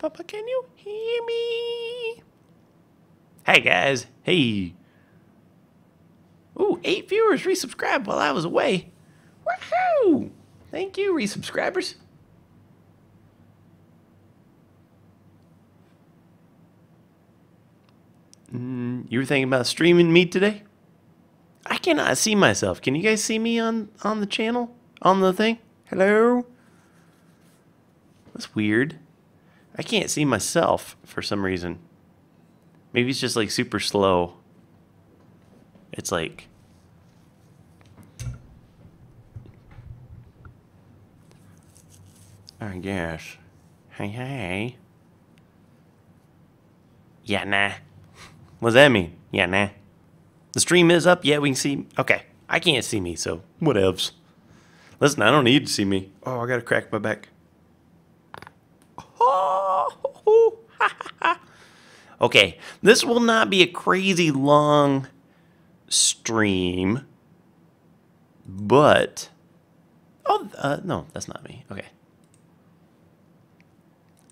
Papa, can you hear me? Hey, guys. Hey. Ooh, 8 viewers resubscribed while I was away. Woohoo! Thank you, resubscribers. You were thinking about streaming me today? I cannot see myself. Can you guys see me on the channel? On the thing? Hello? That's weird. I can't see myself for some reason. Maybe it's just like super slow. It's like... I guess. Hey. Yeah, nah. What does that mean? Yeah, nah. The stream is up. Yeah, we can see. Okay. I can't see me, so whatevs. Listen, I don't need to see me. Oh, I gotta crack my back. Oh, okay. This will not be a crazy long stream, but... Oh, no, that's not me. Okay.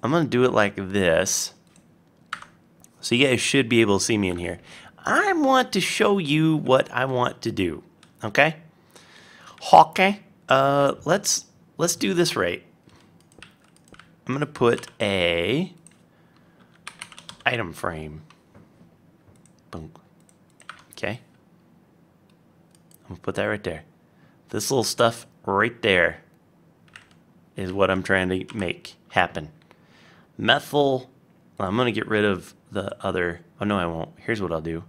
I'm gonna do it like this. So you guys should be able to see me in here. I want to show you what I want to do. Okay? Okay. Let's do this right. I'm gonna put a item frame. Boom. Okay. I'm gonna put that right there. This little stuff right there is what I'm trying to make happen. Methyl. I'm gonna get rid of the other. Oh no, I won't. Here's what I'll do.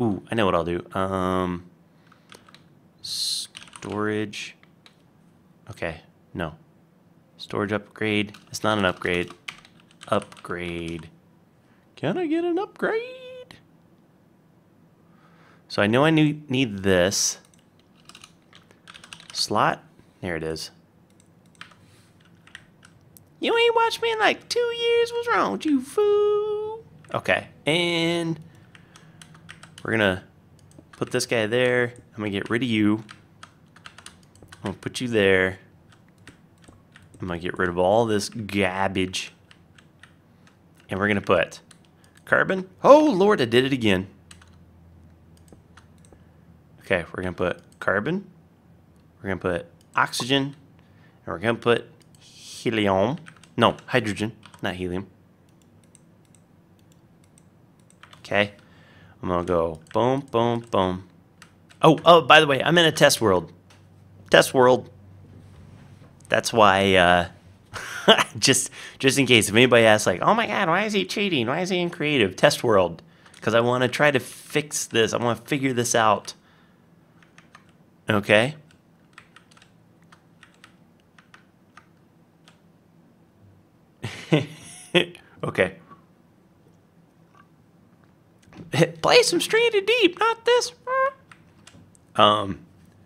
Ooh, I know what I'll do. Storage. Okay, no. Storage upgrade. It's not an upgrade. Upgrade. Can I get an upgrade? So I know I need this. Slot. There it is. You ain't watched me in like 2 years. What's wrong with you, fool? Okay, and we're gonna put this guy there. I'm gonna get rid of you. I'm gonna put you there. I'm gonna get rid of all this garbage. And we're gonna put carbon. Oh, Lord, I did it again. Okay, we're gonna put carbon. We're gonna put oxygen. And we're gonna put helium. No, hydrogen, not helium. Okay. I'm gonna go boom, boom, boom. Oh, by the way, I'm in a test world. Test world. That's why, just in case, if anybody asks, like, oh my god, why is he cheating? Why is he in creative? Test world. Because I want to try to fix this. I want to figure this out. Okay? Okay. Play some Stranded Deep, not this. I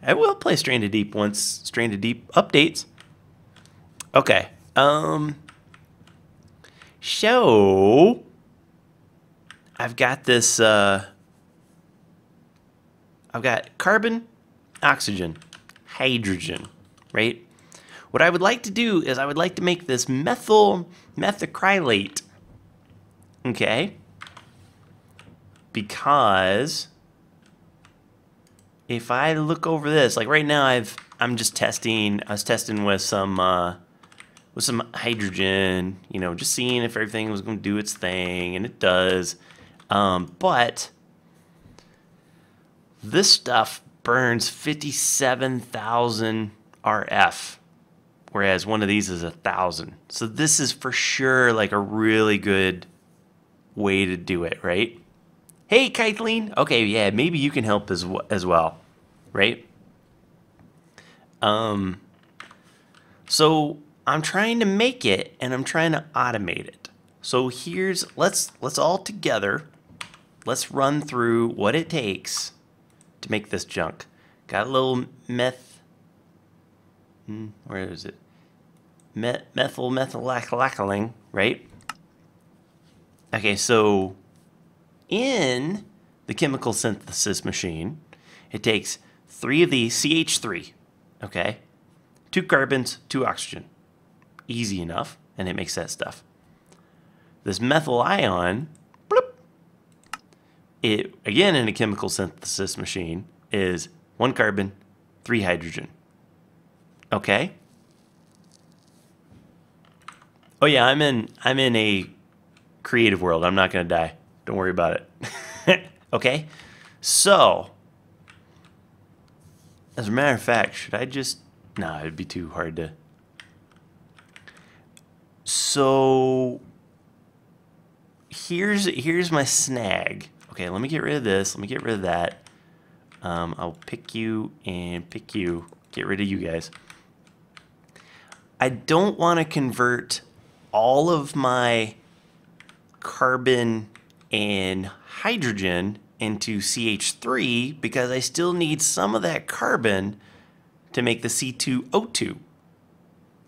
will play Stranded Deep once Stranded Deep updates. Okay. So I've got this I've got carbon, oxygen, hydrogen, right? What I would like to do is I would like to make this methacrylate. Okay? Because if I look over this, like right now I'm just testing, I was testing with some hydrogen, you know, just seeing if everything was going to do its thing, and it does. But this stuff burns 57,000 RF. Whereas one of these is 1,000. So this is for sure like a really good way to do it, right? Hey, Kathleen. Okay, yeah, maybe you can help as well, right? So I'm trying to make it, and I'm trying to automate it. So here's, let's all together, let's run through what it takes to make this junk. Got a little where is it? Methylacryling, right? Okay, so in the chemical synthesis machine, it takes 3 of these, CH3, okay? 2 carbons, 2 oxygen. Easy enough, and it makes that stuff. This methyl ion, bloop, it, again in a chemical synthesis machine, is 1 carbon, 3 hydrogen. Okay? Oh yeah, I'm in a creative world. I'm not going to die. Don't worry about it. Okay? So, as a matter of fact, should I just... Nah, it'd be too hard to... So, here's my snag. Okay, let me get rid of this. Let me get rid of that. I'll pick you and pick you. Get rid of you guys. I don't want to convert all of my carbon and hydrogen into CH3 because I still need some of that carbon to make the C2O2.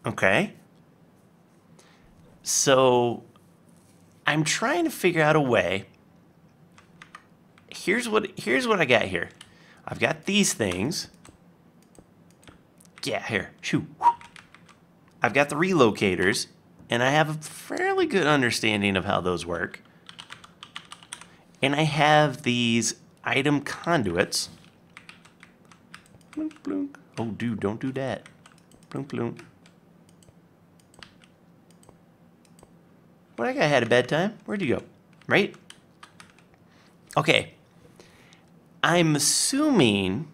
Okay? So I'm trying to figure out a way. Here's what I got here. I've got these things. Yeah, here. Shoo. I've got the relocators, and I have a fairly good understanding of how those work. And I have these item conduits. Blunk, blunk. Oh, dude, don't do that. Blunk, blunk. Well, that guy had a bad time. Where'd you go? Right? Okay. I'm assuming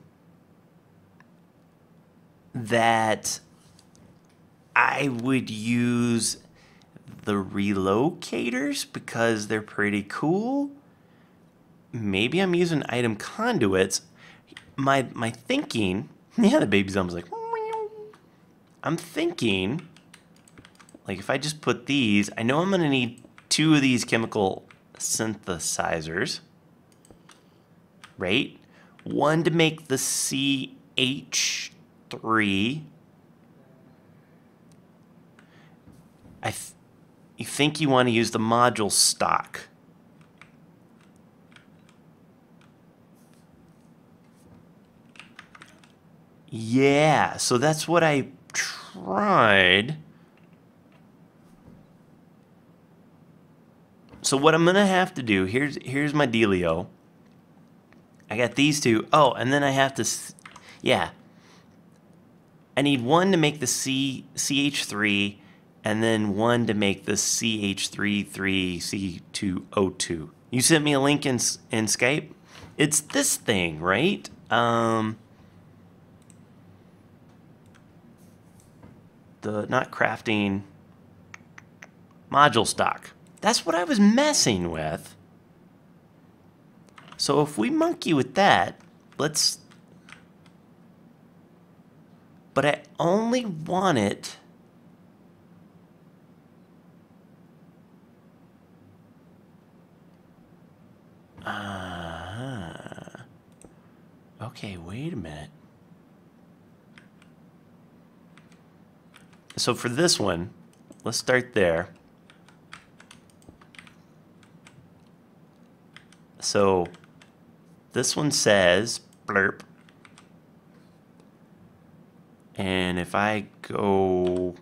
that I would use the relocators because they're pretty cool. Maybe I'm using item conduits. My thinking, yeah, the baby zombie's like, I'm thinking, like if I just put these, I know I'm gonna need 2 of these chemical synthesizers, right? 1 to make the CH3. You think you want to use the module stock. Yeah, so that's what I tried. So what I'm gonna have to do, here's my dealio. I got these 2. Oh, and then I have to, yeah. I need 1 to make the CH3, and then 1 to make the CH33C2O2. You sent me a link in Skype. It's this thing, right? The not crafting module stock. That's what I was messing with. So if we monkey with that, let's... But I only want it... Okay, wait a minute. So for this one, let's start there. So this one says blurp. And if I go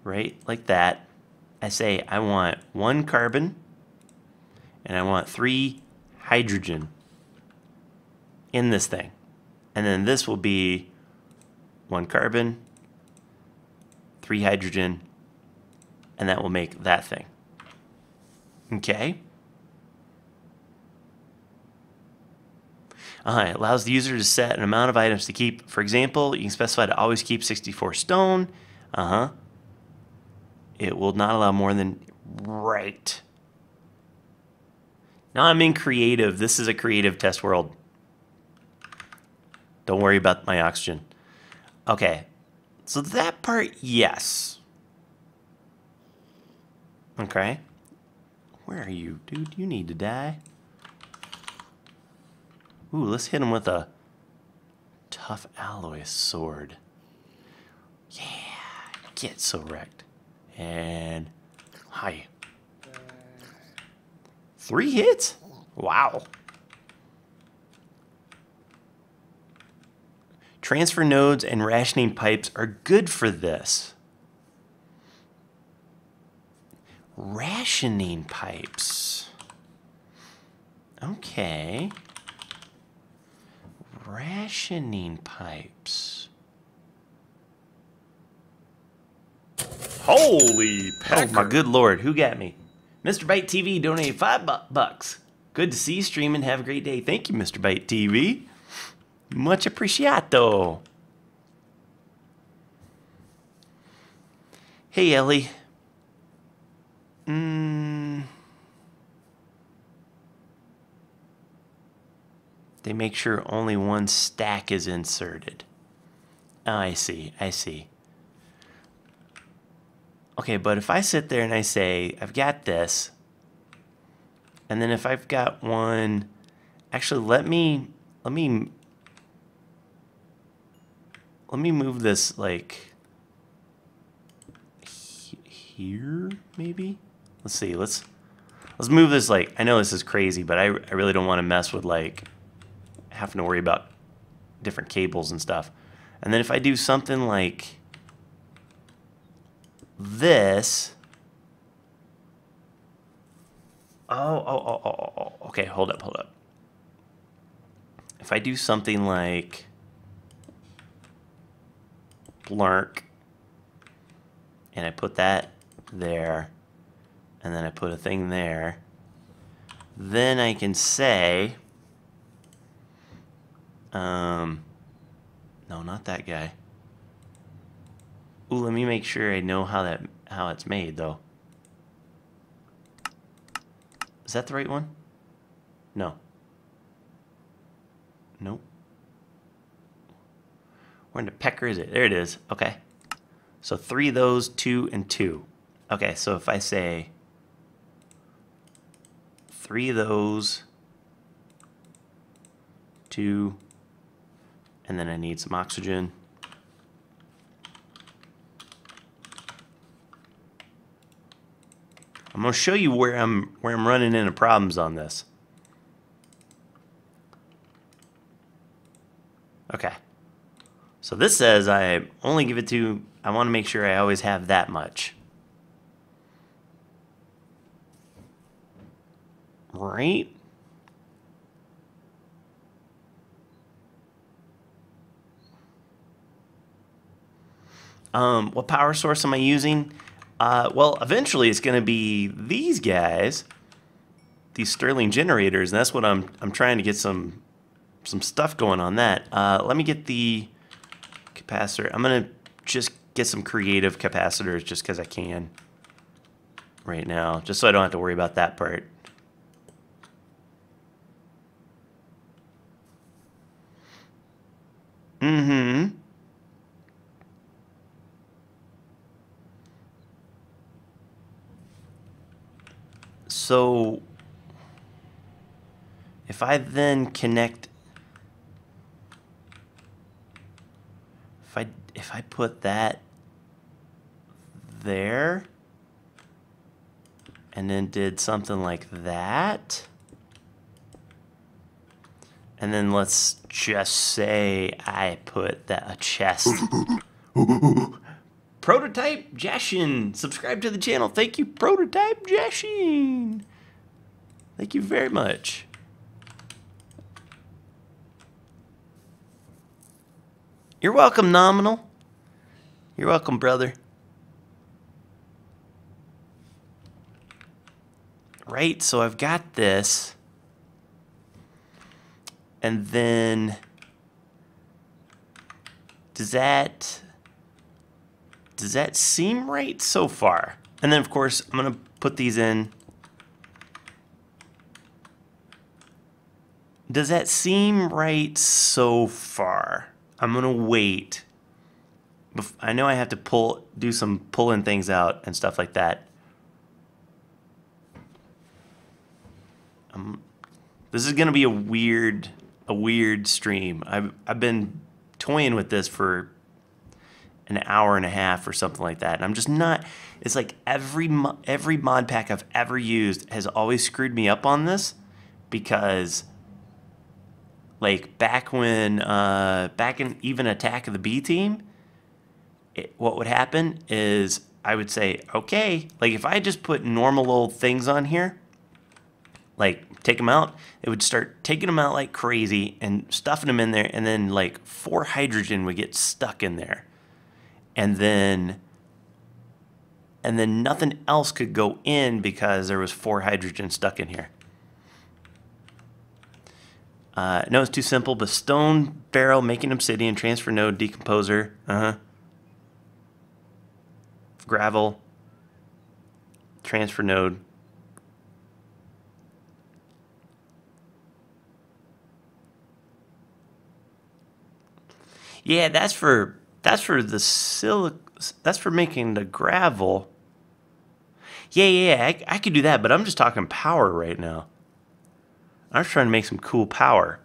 right like that, I say I want 1 carbon and I want 3 hydrogen in this thing. And then this will be 1 carbon, 3 hydrogen, and that will make that thing. Okay? It allows the user to set an amount of items to keep. For example, you can specify to always keep 64 stone. It will not allow more than... Right. Now I'm in creative. This is a creative test world. Don't worry about my oxygen. Okay. So that part, yes. Okay. Where are you, dude? You need to die. Ooh, let's hit him with a tough alloy sword. Yeah, get so wrecked. And hi. 3 hits? Wow. Transfer nodes and rationing pipes are good for this. Rationing pipes. Okay. Rationing pipes. Holy pecker. Oh my good lord, who got me? Mr. Bite TV donated $5. Good to see you streaming. Have a great day. Thank you, Mr. Bite TV. Much appreciato. Hey, Ellie. They make sure only one stack is inserted. Oh, I see. I see. Okay, but if I sit there and I say, I've got this, and then if I've got one, actually, let me move this like here, maybe. Let's see. Let's move this like. I know this is crazy, but I really don't want to mess with like having to worry about different cables and stuff. And then if I do something like this. Oh. Okay, hold up. If I do something like blark, and I put that there, and then I put a thing there, then I can say, no, not that guy. Ooh, let me make sure I know how it's made though. Is that the right one? No. Nope. Where in the pecker is it? There it is. Okay. So 3 of those, 2 and 2. Okay, so if I say 3 of those, 2, and then I need some oxygen. I'm going to show you where I'm running into problems on this. Okay. So this says I only give it to, I want to make sure I always have that much. Right? What power source am I using? Well, eventually it's going to be these guys, these Stirling generators, and that's what I'm trying to get some stuff going on that. Let me get the capacitor. I'm going to just get some creative capacitors just because I can right now, just so I don't have to worry about that part. So if I then connect, if I put that there and then did something like that, and then let's just say I put that a chest. Prototype Jashin, subscribe to the channel. Thank you, Prototype Jashin. Thank you very much. You're welcome, Nominal. You're welcome, brother. Right, so I've got this. And then does that seem right so far? And then of course I'm gonna put these in. Does that seem right so far? I'm gonna wait. I know I have to do some pulling things out and stuff like that. This is gonna be a weird stream. I've been toying with this for an hour and a half or something like that, and I'm just not. It's like every mod pack I've ever used has always screwed me up on this, because like back in even Attack of the B Team, what would happen is I would say, okay, like if I just put normal old things on here, like take them out, it would start taking them out like crazy and stuffing them in there, and then like 4 hydrogen would get stuck in there. And then nothing else could go in because there was 4 hydrogen stuck in here. No, it's too simple, but stone barrel, making obsidian, transfer node, decomposer, gravel, transfer node. Yeah, that's for the that's for making the gravel. Yeah, I could do that, but I'm just talking power right now. I'm just trying to make some cool power.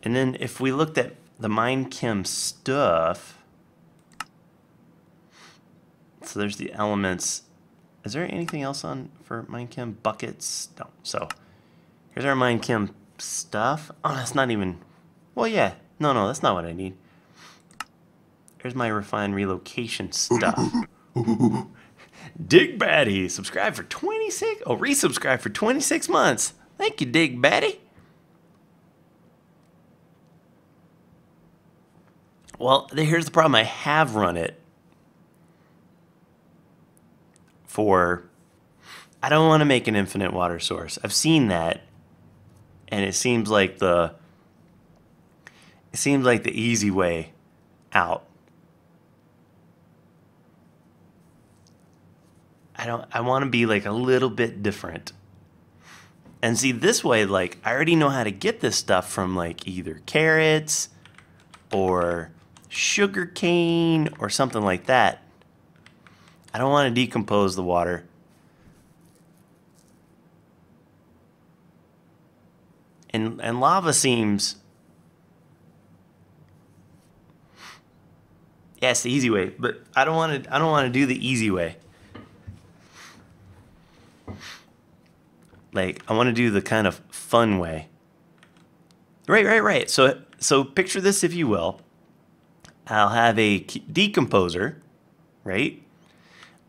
And then if we looked at the mine chem stuff, so there's the elements. Is there anything else on for mine chem? Buckets? No. So here's our mine chem stuff. Oh, that's not even, well, yeah. No, that's not what I need. Here's my refined relocation stuff. Dig Batty, subscribe for 26, oh, resubscribe for 26 months. Thank you, Dig Batty. Well, here's the problem. I have run it for, I don't want to make an infinite water source. I've seen that, and it seems like the easy way out. I want to be like a little bit different. And see, this way, like, I already know how to get this stuff from like either carrots or sugar cane or something like that. I don't want to decompose the water. And lava seems, yeah, it's the easy way, but I don't want to do the easy way. Like, I want to do the kind of fun way. Right. So picture this, if you will. I'll have a decomposer, right?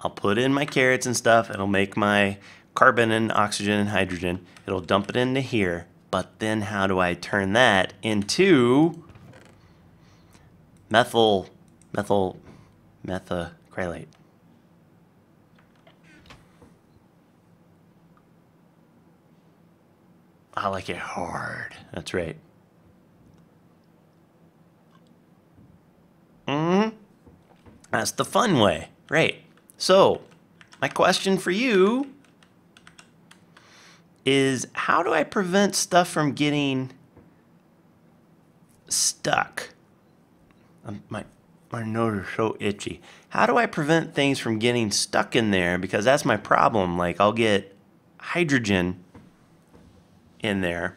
I'll put in my carrots and stuff. It'll make my carbon and oxygen and hydrogen. It'll dump it into here. But then how do I turn that into methacrylate? I like it hard. That's right. That's the fun way. Right. So, my question for you is, how do I prevent stuff from getting stuck? My nose is so itchy. How do I prevent things from getting stuck in there? Because that's my problem. Like, I'll get hydrogen in there.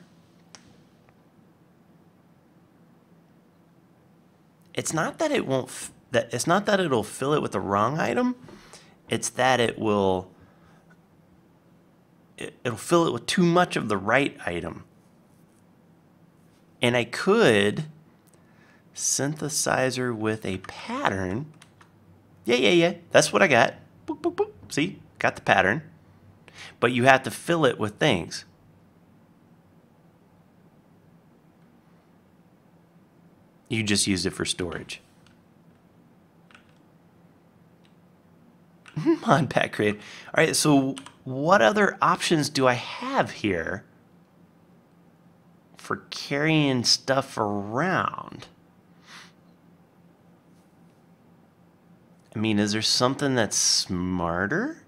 It's not that it won't, it's not that it'll fill it with the wrong item. It's that it'll fill it with too much of the right item. And I could synthesizer with a pattern. Yeah. That's what I got. Boop, boop, boop. See? Got the pattern. But you have to fill it with things. You just used it for storage. Modpack create. All right, so what other options do I have here for carrying stuff around? I mean, is there something that's smarter?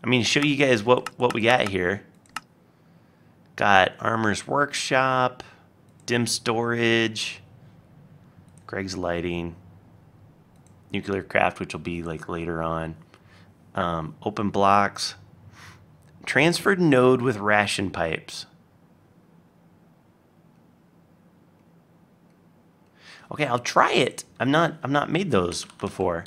I mean, to show you guys what we got here. Got Armor's Workshop, dim storage, Greg's lighting, nuclear craft, which will be like later on, open blocks, transferred node with ration pipes. Okay, I'll try it. I've not made those before.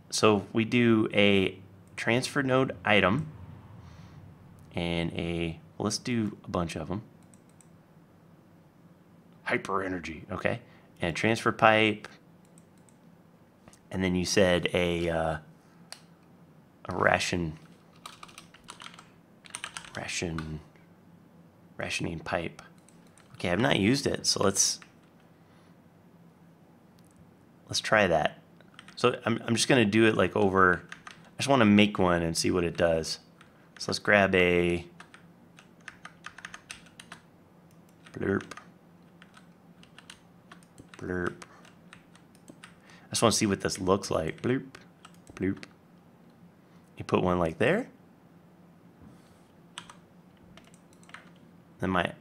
So we do a transfer node item and a Well, let's do a bunch of them. Hyper energy, okay. And a transfer pipe. And then you said a rationing pipe. Okay, I've not used it, so let's try that. So I'm just gonna do it like over. I just want to make one and see what it does. So let's grab a blurp. Blurp. I just want to see what this looks like. Bloop, bloop. You put one like there. Then my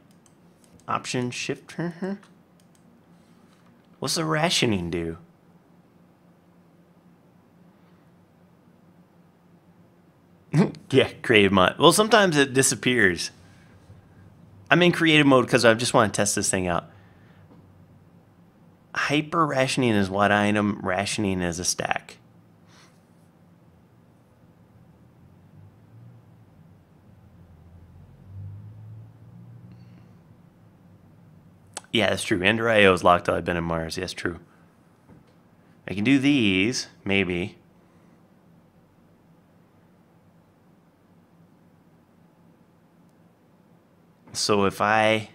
option shift. What's the rationing do? Yeah, creative mode. Well, sometimes it disappears. I'm in creative mode because I just want to test this thing out. Hyper rationing is what item? Rationing is a stack. Yeah, that's true. Ender IO is locked till I've been in Mars. Yes, true. I can do these, maybe. So if I...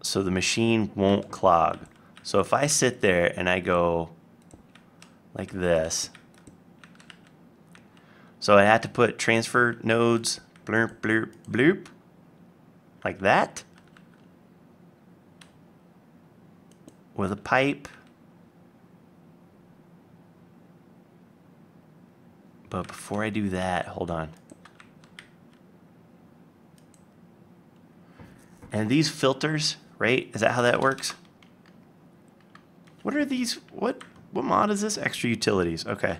So the machine won't clog. So if I sit there and I go like this. So I had to put transfer nodes, blurp, blurp, bloop, like that. With a pipe. But before I do that, hold on. And these filters, right? Is that how that works? What are these? What mod is this? Extra utilities. Okay.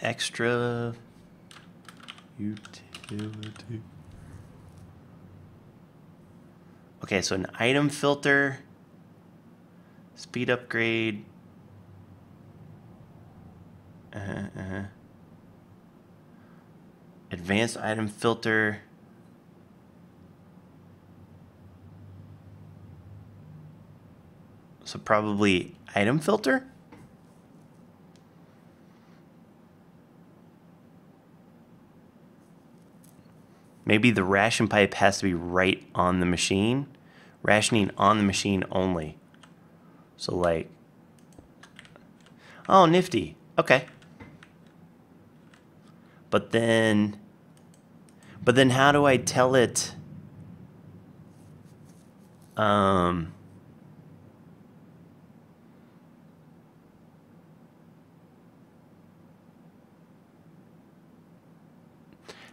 Extra utility. Okay, so an item filter, speed upgrade. Advanced item filter. So probably item filter? Maybe the ration pipe has to be right on the machine. Rationing on the machine only. So like, oh, nifty. Okay. But then how do I tell it?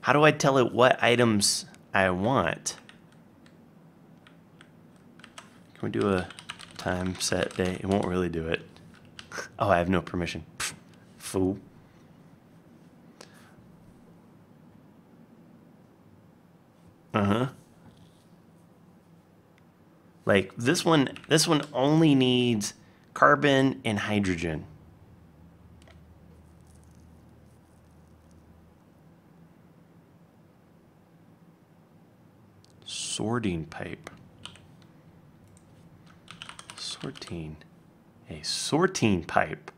How do I tell it what items I want? Can we do a time set day? It won't really do it. Oh, I have no permission. Pfft, fool. Like this one only needs carbon and hydrogen. Sorting pipe. Sorting. A sorting pipe.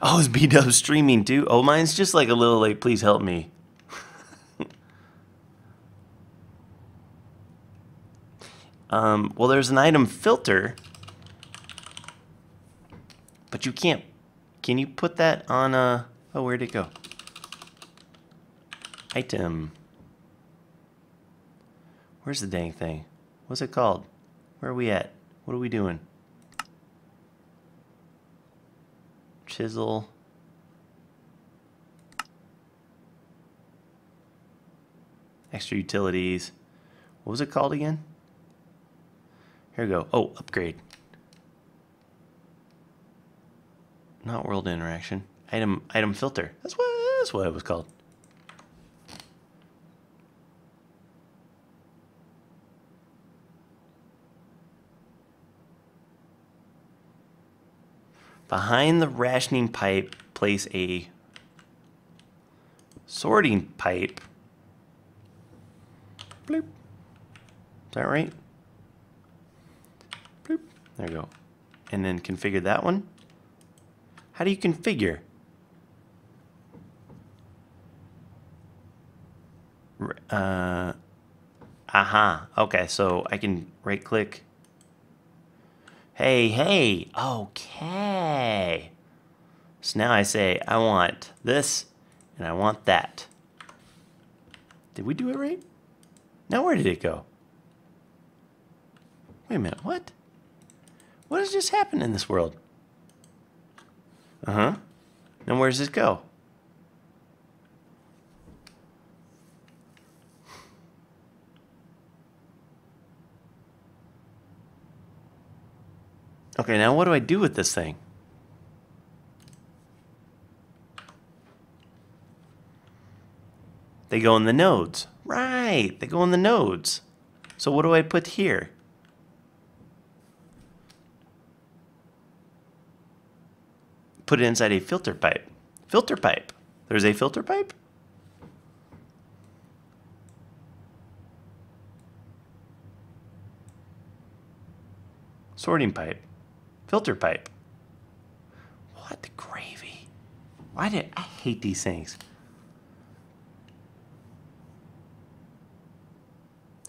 Oh, is B-Dub streaming too? Oh, mine's just like a little like, please help me. Well, there's an item filter, but you can't. Can you put that on a... Oh, where'd it go? Item. Where's the dang thing? What's it called? Where are we at? What are we doing? Chisel. Extra utilities. What was it called again? Here we go. Oh, upgrade. Not world interaction. Item filter. That's what it was called. Behind the rationing pipe, place a sorting pipe. Bloop. Is that right? Bloop. There we go. And then configure that one. How do you configure? Aha. Okay, so I can right click. Hey. Okay. So now I say I want this and I want that. Did we do it right? Now where did it go? Wait a minute, what? What has just happened in this world? Uh-huh. Now where does this go? Okay, now what do I do with this thing? They go in the nodes. Right, they go in the nodes. So what do I put here? Put it inside a filter pipe. Filter pipe. There's a filter pipe? Sorting pipe. Filter pipe. What the gravy? I hate these things.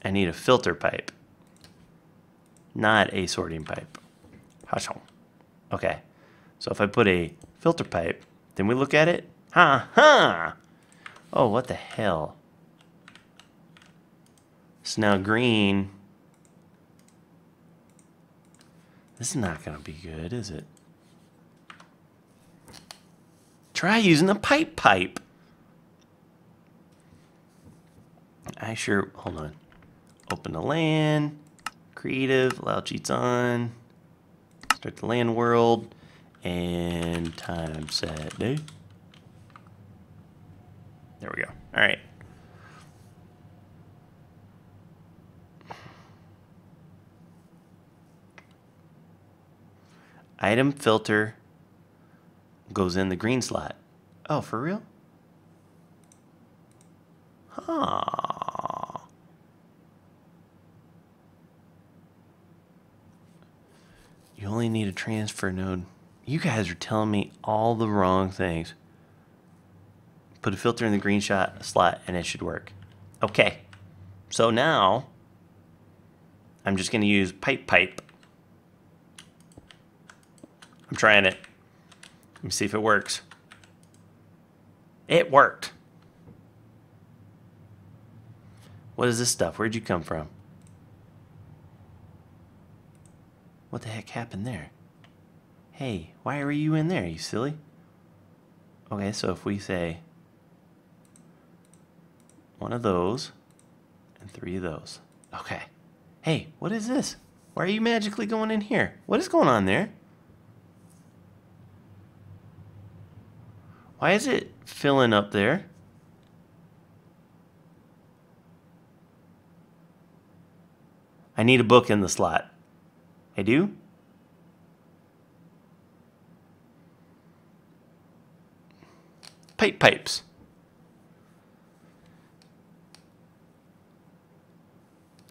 I need a filter pipe, not a sorting pipe. Okay, so if I put a filter pipe, then we look at it. Ha! Oh, what the hell? It's now green. This is not going to be good, is it? Try using a pipe. Hold on. Open the LAN, creative, allow cheats on, start the LAN world, and time set day. There we go. All right. Item filter goes in the green slot. Oh, for real? Huh. You only need a transfer node. You guys are telling me all the wrong things. Put a filter in the green slot and it should work. Okay. So now I'm just going to use pipe. I'm trying it. Let me see if it works. It worked. What is this stuff? Where'd you come from? What the heck happened there? Hey, why are you in there, you silly? Okay, so if we say one of those and 3 of those. Okay. Hey, what is this? Why are you magically going in here? What is going on there? Why is it filling up there? I need a book in the slot. I do? Pipes.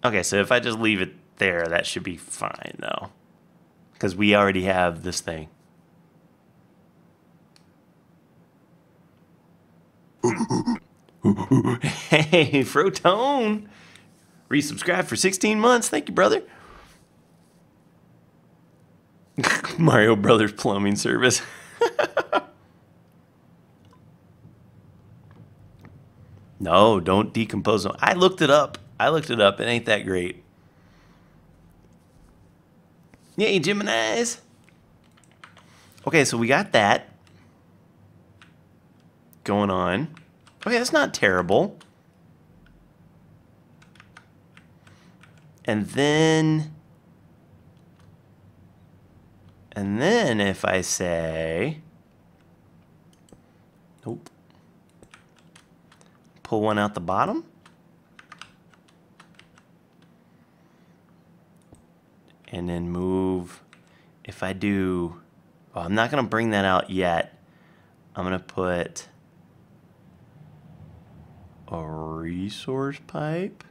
Okay, so if I just leave it there, that should be fine, though. Because we already have this thing. Hey, Frotone! Resubscribe for 16 months. Thank you, brother. Mario Brothers plumbing service. No, don't decompose them. I looked it up. It ain't that great. Yay, Geminis. Okay, so we got that going on. Okay, that's not terrible. And then if I say Nope. Pull one out the bottom. And then move. If I do, oh, I'm not going to bring that out yet. I'm going to put a resource pipe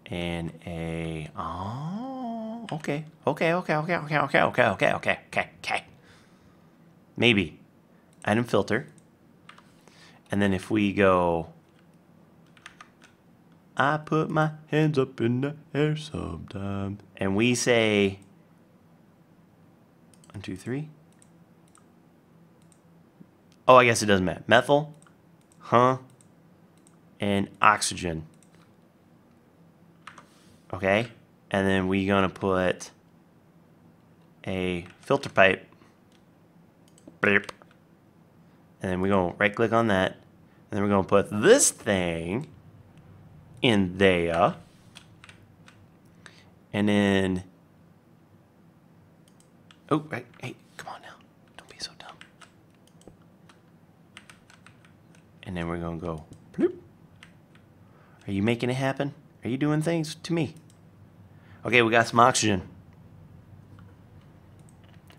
and a, oh, okay. Maybe. Item filter. And then if we go, I put my hands up in the air sometimes. And we say, 1, 2, 3. Oh, I guess it doesn't matter. Methyl, and oxygen. Okay. And then we're going to put a filter pipe. Bleep. And then we're going to right click on that. And then we're going to put this thing in there. And then, oh, right, hey, come on now. Don't be so dumb. And then we're going to go, bloop. Are you making it happen? Are you doing things to me? Okay, we got some oxygen.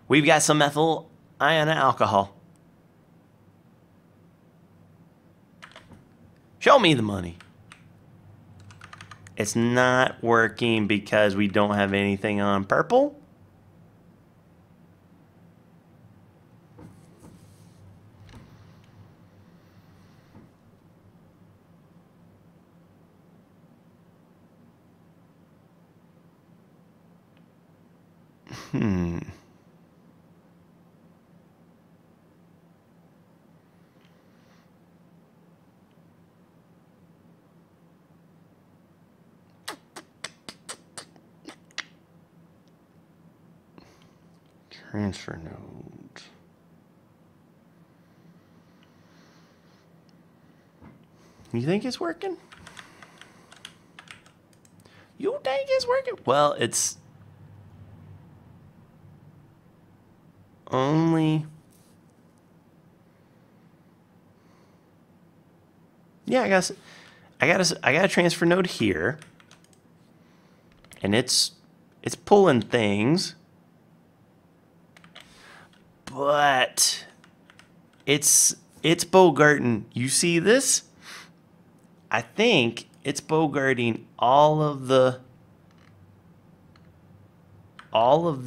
We've got some methyl ion alcohol. Show me the money. It's not working because we don't have anything on purple. Transfer nodes. You think it's working? You think it's working? Well, it's only, yeah, I got a transfer node here, and it's pulling things, but it's bogarting. You see this? I think it's bogarting all of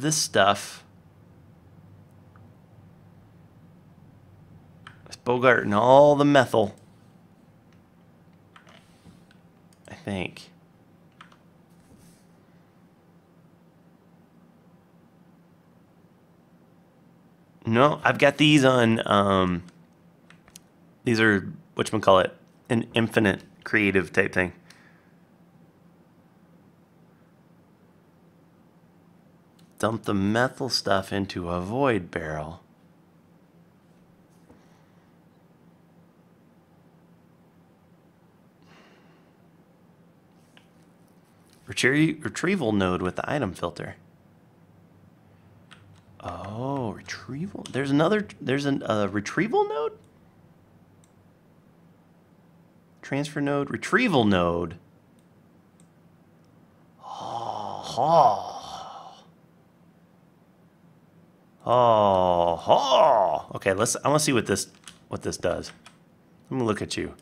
this stuff. It's bogarting all the methyl, I think. No, I've got these on, these are, whatchamacallit, an infinite creative type thing. Dump the methyl stuff into a void barrel. Retrieval node with the item filter. Oh, retrieval. There's a retrieval node? Transfer node, retrieval node. Okay, I want to see what this does. Let me look at you.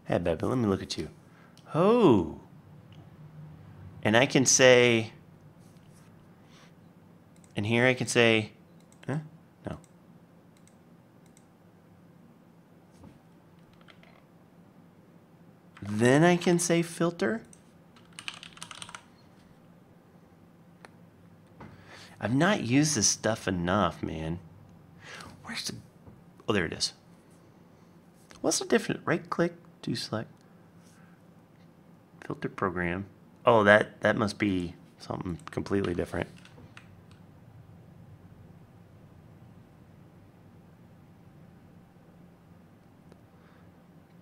Hey, baby, let me look at you. Oh. And I can say, and here I can say, no. Then I can say filter. I've not used this stuff enough, man. Where's the, oh, there it is. What's the difference? Right click to select. Filter program. Oh, that must be something completely different.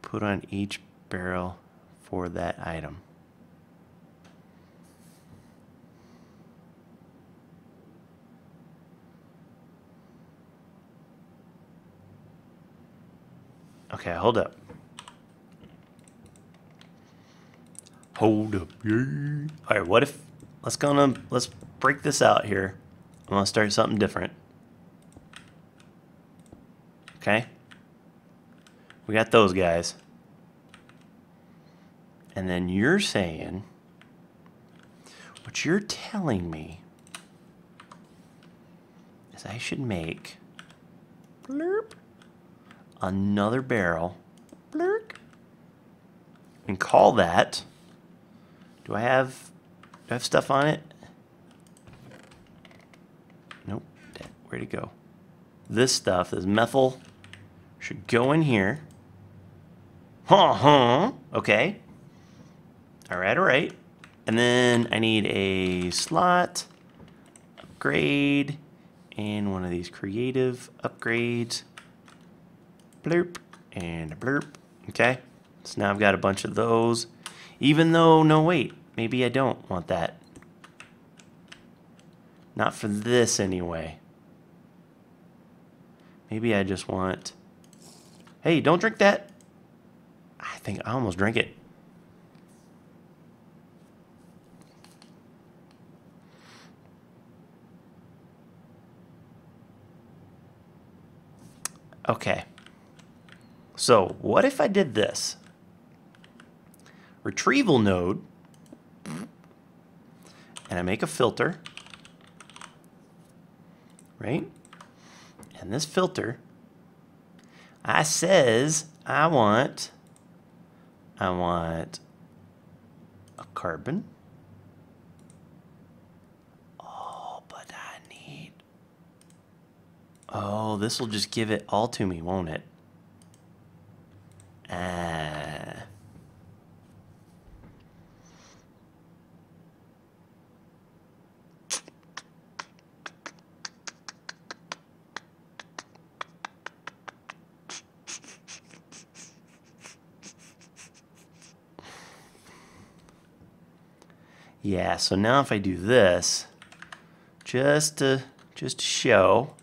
Put on each barrel for that item. Okay, hold up. Hold up, yeah. All right, what if, let's break this out here. I'm gonna start something different. Okay. We got those guys. And then you're saying, what you're telling me is I should make blurp, another barrel, blurp, and call that, do I have stuff on it? Nope, where'd it go? This stuff, this methyl, should go in here. Okay. All right. And then I need a slot, upgrade, and one of these creative upgrades. Blurp and a blurp. Okay. So now I've got a bunch of those. Even though, no, wait. Maybe I don't want that. Not for this anyway. Maybe I just want... Hey, don't drink that. I think I almost drank it. Okay. So, what if I did this? Retrieval node. And I make a filter. Right? And this filter, I says I want a carbon. Oh, but I need... Oh, this will just give it all to me, won't it? Yeah, so now if I do this, just to show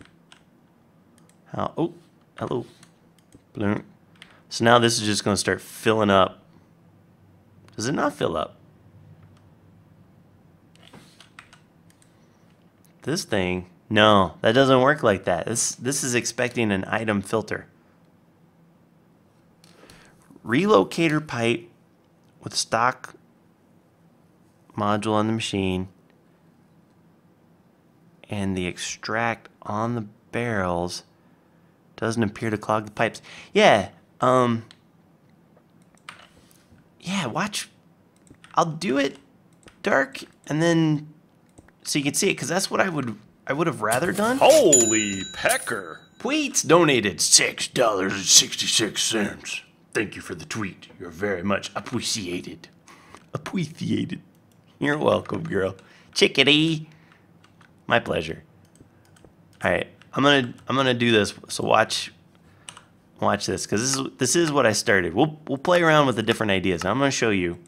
how, oh, hello, bloom. So now this is just going to start filling up. Does it not fill up? This thing, no, that doesn't work like that. This is expecting an item filter. Relocator pipe with stock module on the machine and the extract on the barrels doesn't appear to clog the pipes. Yeah, yeah, watch. I'll do it dark and then so you can see it, because that's what I would have rather done. Holy pecker. Tweets donated $6.66. Thank you for the tweet. You're very much appreciated. Appreciated. You're welcome, girl. Chickadee. My pleasure. All right, I'm gonna do this. So watch this, because this is what I started. We'll play around with the different ideas. I'm gonna show you.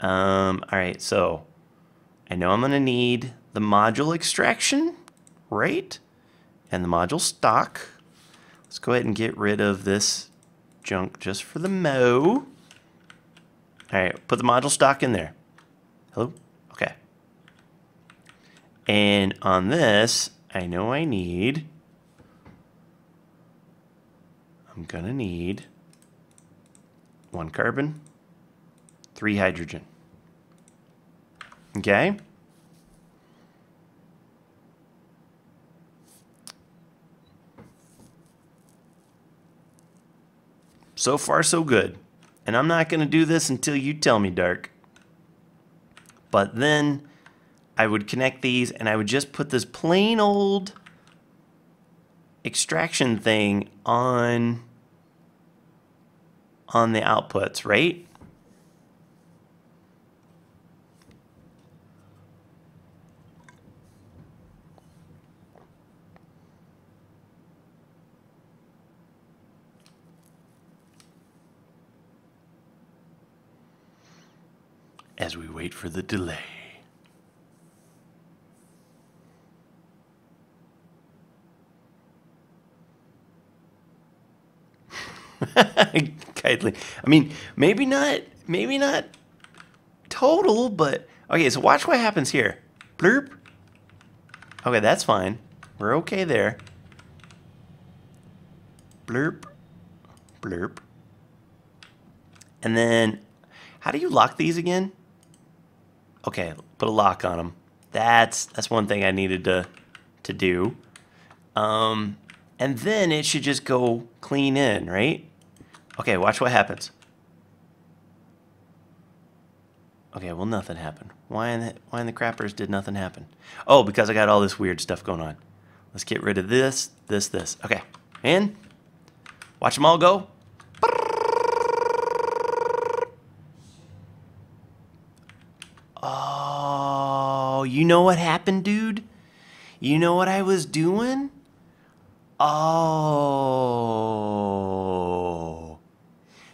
All right, so I know I'm gonna need the module extraction, right? And the module stock. Let's go ahead and get rid of this junk just for the mo. All right, put the module stock in there. Hello? Okay. And on this, I know I'm gonna need 1 carbon, 3 hydrogen. Okay? So far, so good. And I'm not going to do this until you tell me, Dark. But then I would connect these and I would just put this plain old extraction thing on the outputs, right? As we wait for the delay. Kindly. I mean, maybe not total, but okay, so watch what happens here. Blurp. Okay, that's fine. We're okay there. Blurp. Blurp. And then, how do you lock these again? Okay, put a lock on them. That's one thing I needed to do. And then it should just go clean in, right? Okay, watch what happens. Okay, well, nothing happened. Why in the crappers did nothing happen? Oh, because I got all this weird stuff going on. Let's get rid of this. Okay, and watch them all go. Oh, you know what happened, dude? You know what I was doing? Oh.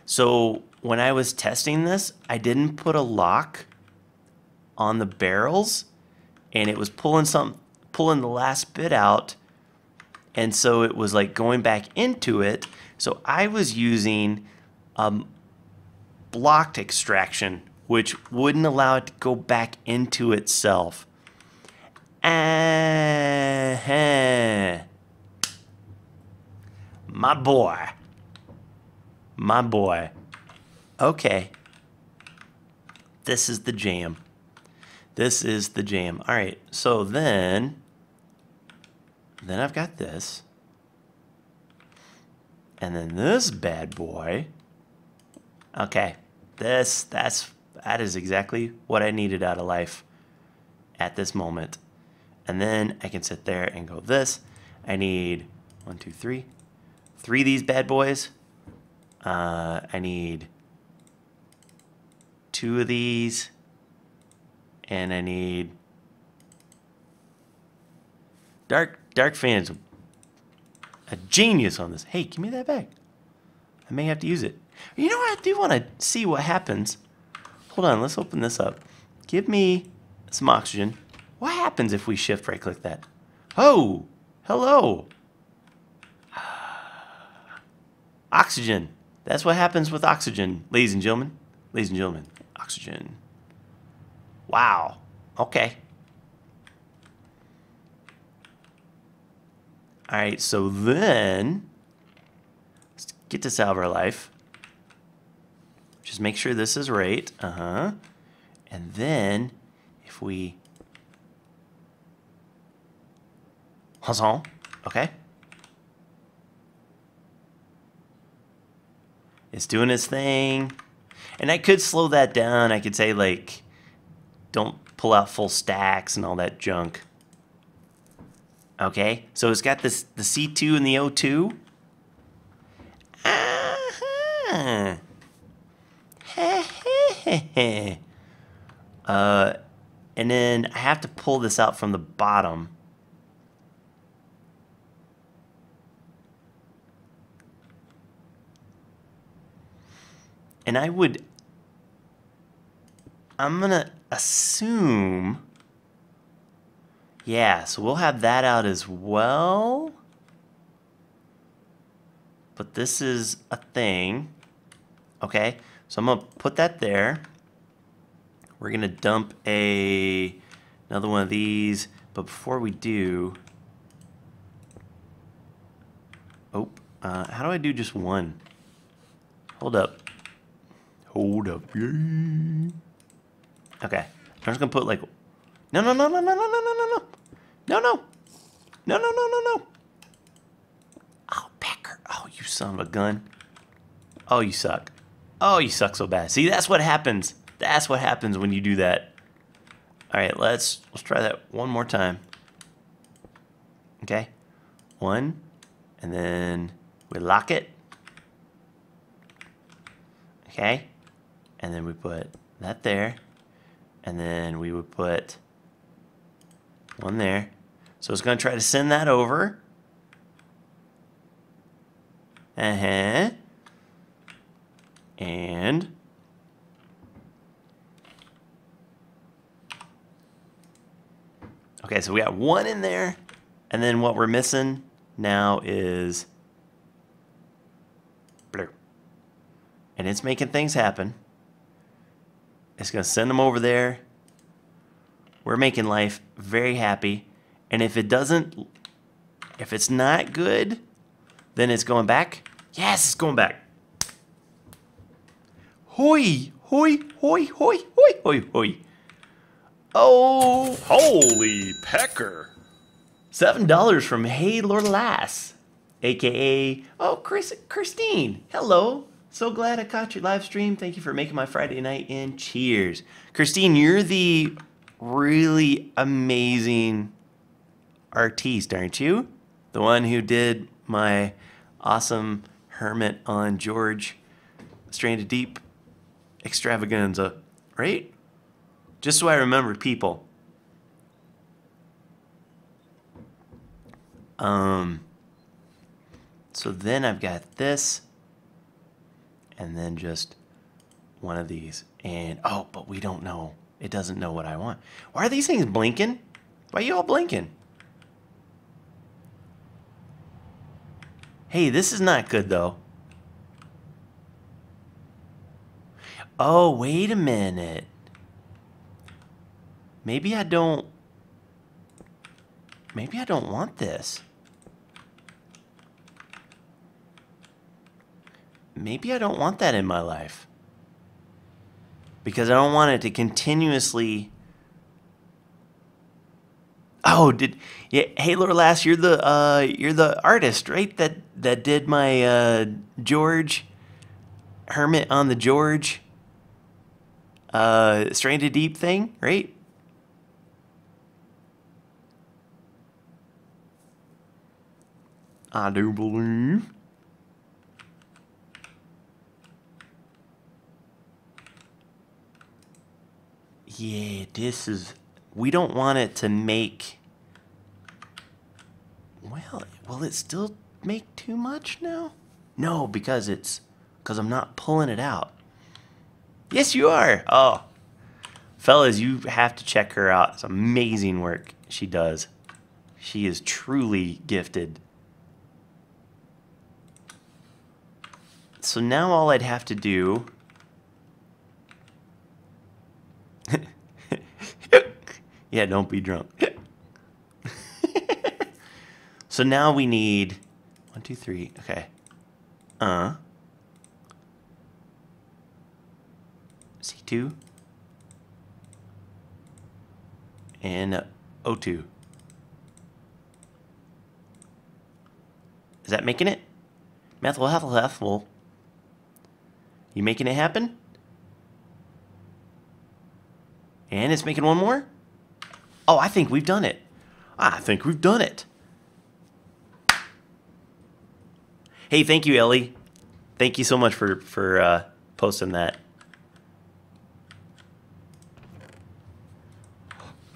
So when I was testing this, I didn't put a lock on the barrels, and it was pulling the last bit out, and so it was like going back into it. So I was using blocked extraction, which wouldn't allow it to go back into itself. My boy. My boy. Okay. This is the jam. This is the jam. All right, so then I've got this. And then this bad boy. Okay. That is exactly what I needed out of life at this moment. And then I can sit there and go this. I need 1, 2, 3. 3 of these bad boys. I need 2 of these. And I need Dark Fan's a genius on this. Hey, give me that back. I may have to use it. You know what? I do want to see what happens. Hold on, let's open this up. Give me some oxygen. What happens if we shift right click that? Oh, hello. Oxygen. That's what happens with oxygen, ladies and gentlemen. Ladies and gentlemen, oxygen. Wow. Okay. All right, so then let's get this out of our life. Just make sure this is right. And then if we okay. It's doing its thing. And I could slow that down. I could say, like, don't pull out full stacks and all that junk. Okay, so it's got this, the C2 and the O2. And then I have to pull this out from the bottom. And I'm gonna assume, yeah, so we'll have that out as well. But this is a thing. Okay, so I'm gonna put that there. We're gonna dump another one of these, but before we do, how do I do just one? Hold up. Hold up. Yeah. Okay. I'm just gonna put like no. Oh, Pecker. Oh, you son of a gun. Oh, you suck. Oh, you suck so bad. See, that's what happens. That's what happens when you do that. All right, let's try that one more time. Okay. 1, and then we lock it. Okay. And then we put that there. And then we would put one there. So it's going to try to send that over. And okay, so we got one in there. And then what we're missing now is blur. And it's making things happen. It's going to send them over there. We're making life very happy. And if it doesn't, if it's not good, then it's going back. Yes, it's going back. Hoi, hoi, hoi, hoi, hoi, hoi, hoi. Oh, Holy pecker. $7 from Hey Lord Lass, aka Christine. Hello. So glad I caught your live stream. Thank you for making my Friday night in. Cheers. Christine, you're the really amazing artiste, aren't you? The one who did my awesome Hermit on George Stranded Deep extravaganza, right? Just so I remember people. So then I've got this, and then just one of these. And, oh, but we don't know. It doesn't know what I want. Why are these things blinking? Why are you all blinking? Hey, this is not good, though. Oh, wait a minute. Maybe I don't want this. Maybe I don't want that in my life. Because I don't want it to continuously... Oh, yeah, hey Lord Lass, you're the artist, right? That did my George Hermit on the George Stranded Deep thing, right? I do believe. Yeah, this is... We don't want it to make... Well, will it still make too much now? No, because I'm not pulling it out. Yes, you are. Oh. Fellas, you have to check her out. It's amazing work she does. She is truly gifted. So now all I'd have to do... Yeah, don't be drunk. So now we need 1, 2, 3. Okay. C2 and O2. Is that making it? Methyl. You making it happen? And it's making one more? Oh, I think we've done it. Hey, thank you, Ellie. Thank you so much for posting that.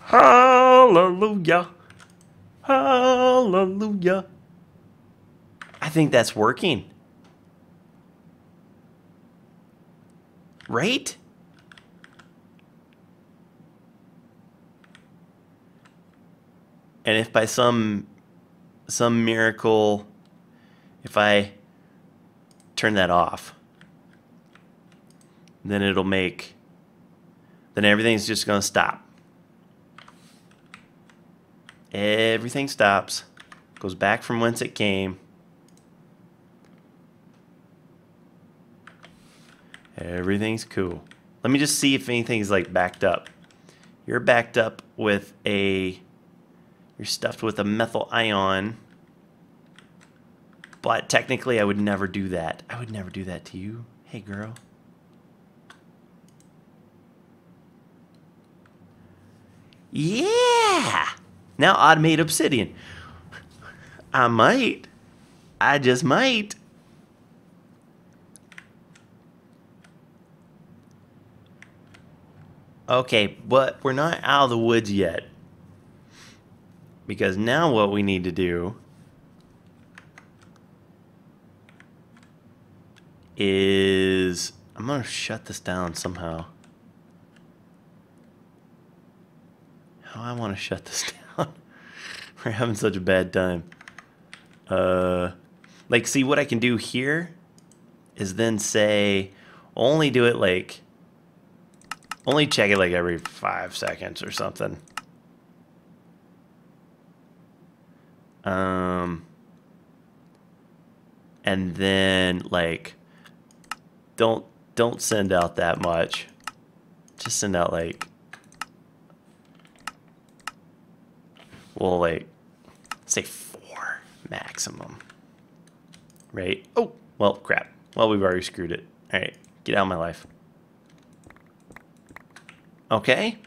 Hallelujah. Hallelujah. I think that's working. Right? And if by some miracle, if I turn that off, then it'll make, then everything's just going to stop. Everything stops, goes back from whence it came. Everything's cool. Let me just see if anything's like backed up. You're backed up with a... You're stuffed with a methyl ion. But technically, I would never do that. I would never do that to you. Hey, girl. Yeah! Now automate obsidian. I might. I just might. Okay, but we're not out of the woods yet. Because now what we need to do is... I'm going to shut this down somehow. How I want to shut this down. We're having such a bad time. Like, see, what I can do here is then say, only do it like, only check it like every 5 seconds or something. And then like, don't send out that much. Just send out like, well, like, say 4 maximum, right? Oh, well, crap. Well, we've already screwed it. All right, get out of my life. Okay.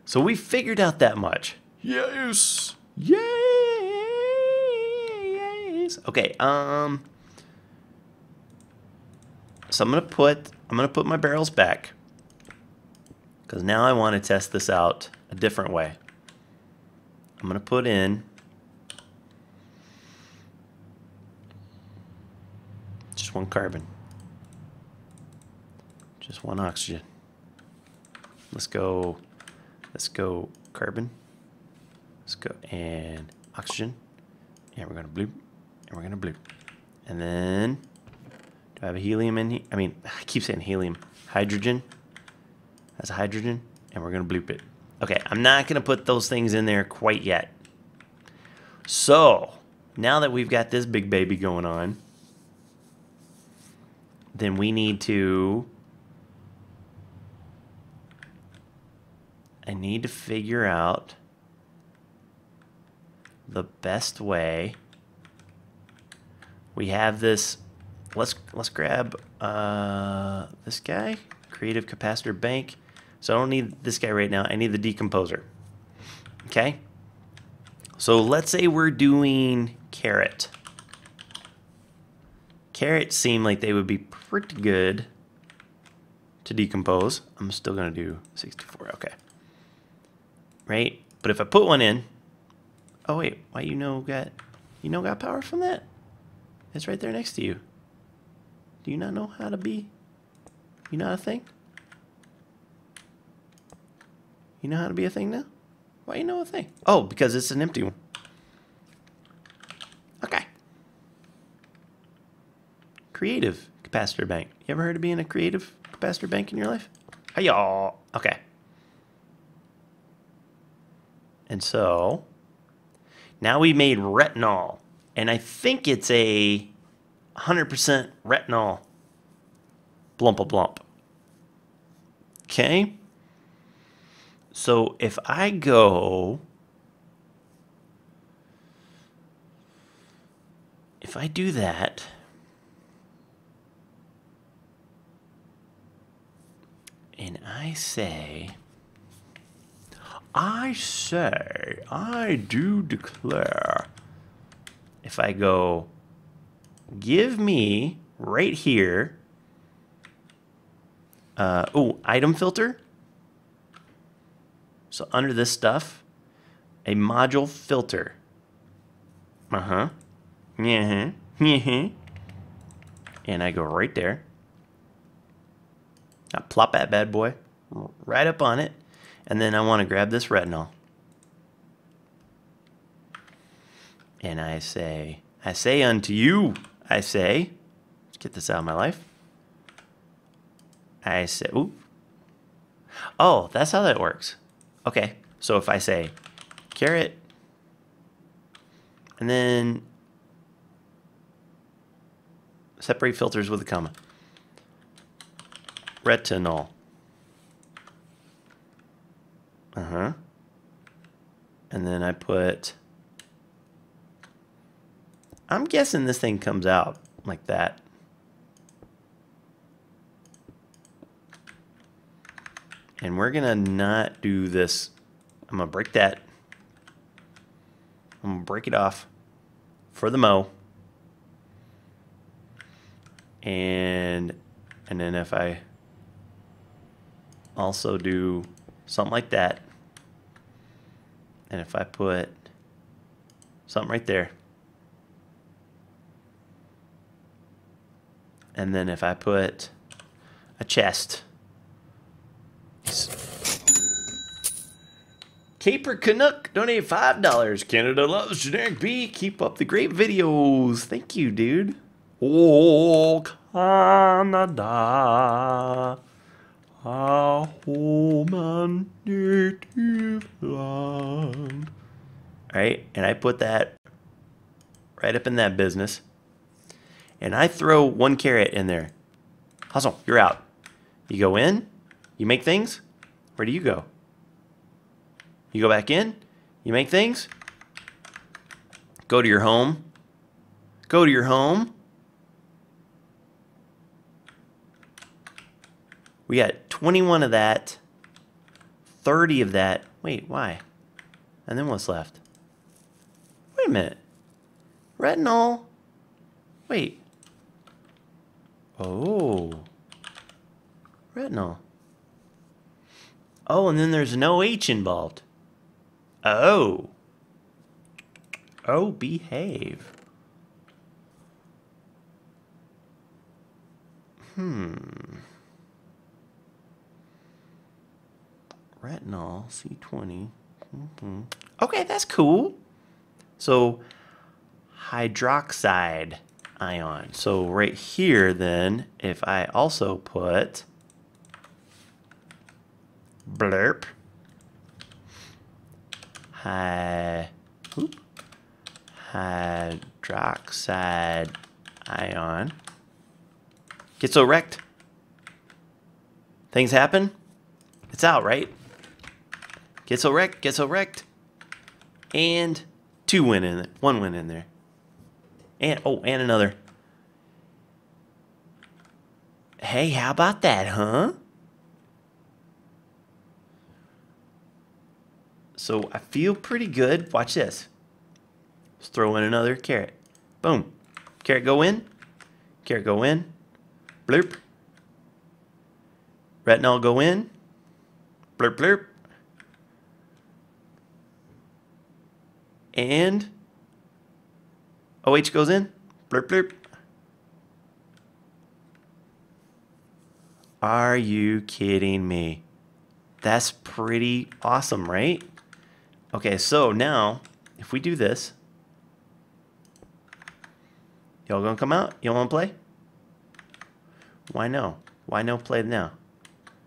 So we figured out that much. Yes. Yes. Okay. So I'm gonna put my barrels back because now I want to test this out a different way. I'm gonna put in just 1 carbon, just 1 oxygen. Let's go carbon. Let's go and oxygen, and we're gonna bloop, and we're gonna bloop, and then do I have a helium in here? I mean, I keep saying helium. Hydrogen. That's a hydrogen, and we're gonna bloop it. Okay, I'm not gonna put those things in there quite yet. So now that we've got this big baby going on, then we need to. I need to figure out the best way. We have this. Let's grab this guy, creative capacitor bank. So I don't need this guy right now. I need the decomposer. Okay. So let's say we're doing carrot. Carrots seem like they would be pretty good to decompose. I'm still gonna do 64. Okay. Right. But if I put one in, oh wait, why you got power from that? It's right there next to you. Do you not know how to be? You know how to think? You know how to be a thing now? Why you know a thing? Oh, because it's an empty one. Okay. Creative capacitor bank. You ever heard of being a creative capacitor bank in your life? Hi-y'all. Okay. And so, now we made retinol. And I think it's a 100% retinol. Blump-a-blump. Okay. So if I go, if I do that, and I do declare, if I go, give me right here, item filter. So under this stuff, a module filter. And I go right there. I plop that bad boy right up on it. And then I want to grab this retinol. And I say unto you, let's get this out of my life. I say, ooh. Oh, that's how that works. Okay, so if I say carrot, and then separate filters with a comma, retinol, and then I put, I'm guessing this thing comes out like that. And we're gonna not do this. I'm gonna break that. I'm gonna break it off for the mo. And then if I also do something like that, and if I put something right there, and then if I put a chest. Caper Canuck donated $5. Canada loves generic B. Keep up the great videos. Thank you, dude. Oh, Canada, a home and native land. Alright, and I put that right up in that business. And I throw 1 carrot in there. Hustle, you're out. You go in, you make things. Where do you go? You go back in, you make things. Go to your home. Go to your home. We got 21 of that, 30 of that. Wait, why? And then what's left? Wait a minute. Retinol. Wait. Oh. Retinol. Oh, and then there's no H involved. Oh. Oh, behave. Retinol, C20. Okay, that's cool. So, hydroxide ion. So, right here, then, if I also put blurp, hydroxide ion. Get so wrecked. Things happen. It's out, right? Get so wrecked, get so wrecked. And 2 went in there. 1 went in there. And, oh, and another. Hey, how about that, huh? So I feel pretty good. Watch this. Let's throw in another carrot. Boom. Carrot go in. Carrot go in. Blurp. Retinol go in. Blurp, blurp. And OH goes in. Blurp, blurp. Are you kidding me? That's pretty awesome, right? Okay, so now, if we do this, y'all gonna come out? Y'all wanna play? Why no? Why no play now?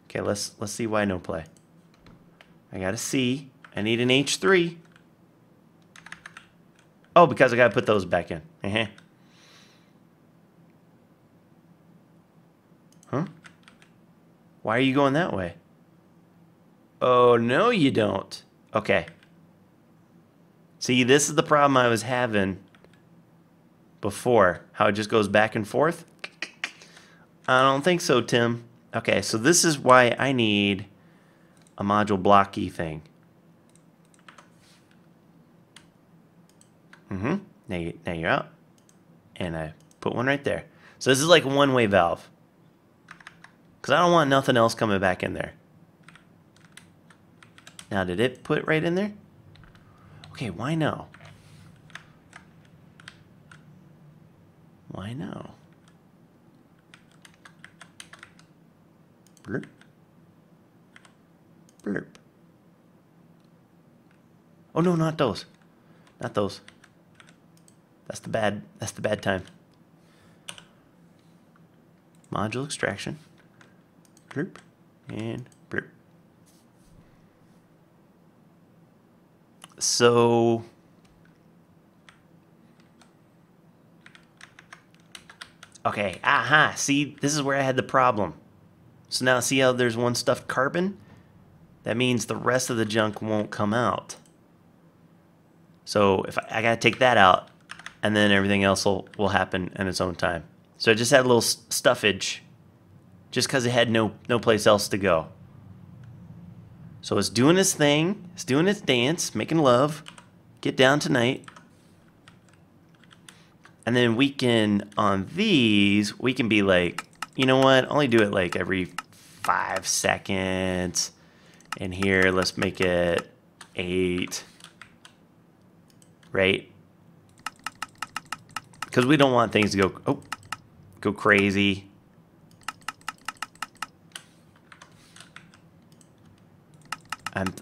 Okay, let's see why no play. I got a C. I need an H3. Oh, because I gotta put those back in. Huh? Why are you going that way? Oh, no you don't. Okay. See, this is the problem I was having before. How it just goes back and forth. I don't think so, Tim. Okay, so this is why I need a module blocky thing. Now you're out. And I put one right there. So this is like a one-way valve. Because I don't want nothing else coming back in there. Now, did it put right in there? Okay, why no? Why no? Blurp. Blurp. Oh no, not those. Not those. That's the bad time. Module extraction. Blurp. And blurp. So okay, aha, see, this is where I had the problem. So now see how there's one stuffed carbon? That means the rest of the junk won't come out. So if I gotta take that out, and then everything else will happen in its own time. So I just had a little stuffage, just because it had no place else to go. So it's doing its thing, it's doing its dance, making love, get down tonight. And then we can, on these, we can be like, you know what, only do it like every 5 seconds. And here, let's make it 8. Right? Because we don't want things to go crazy.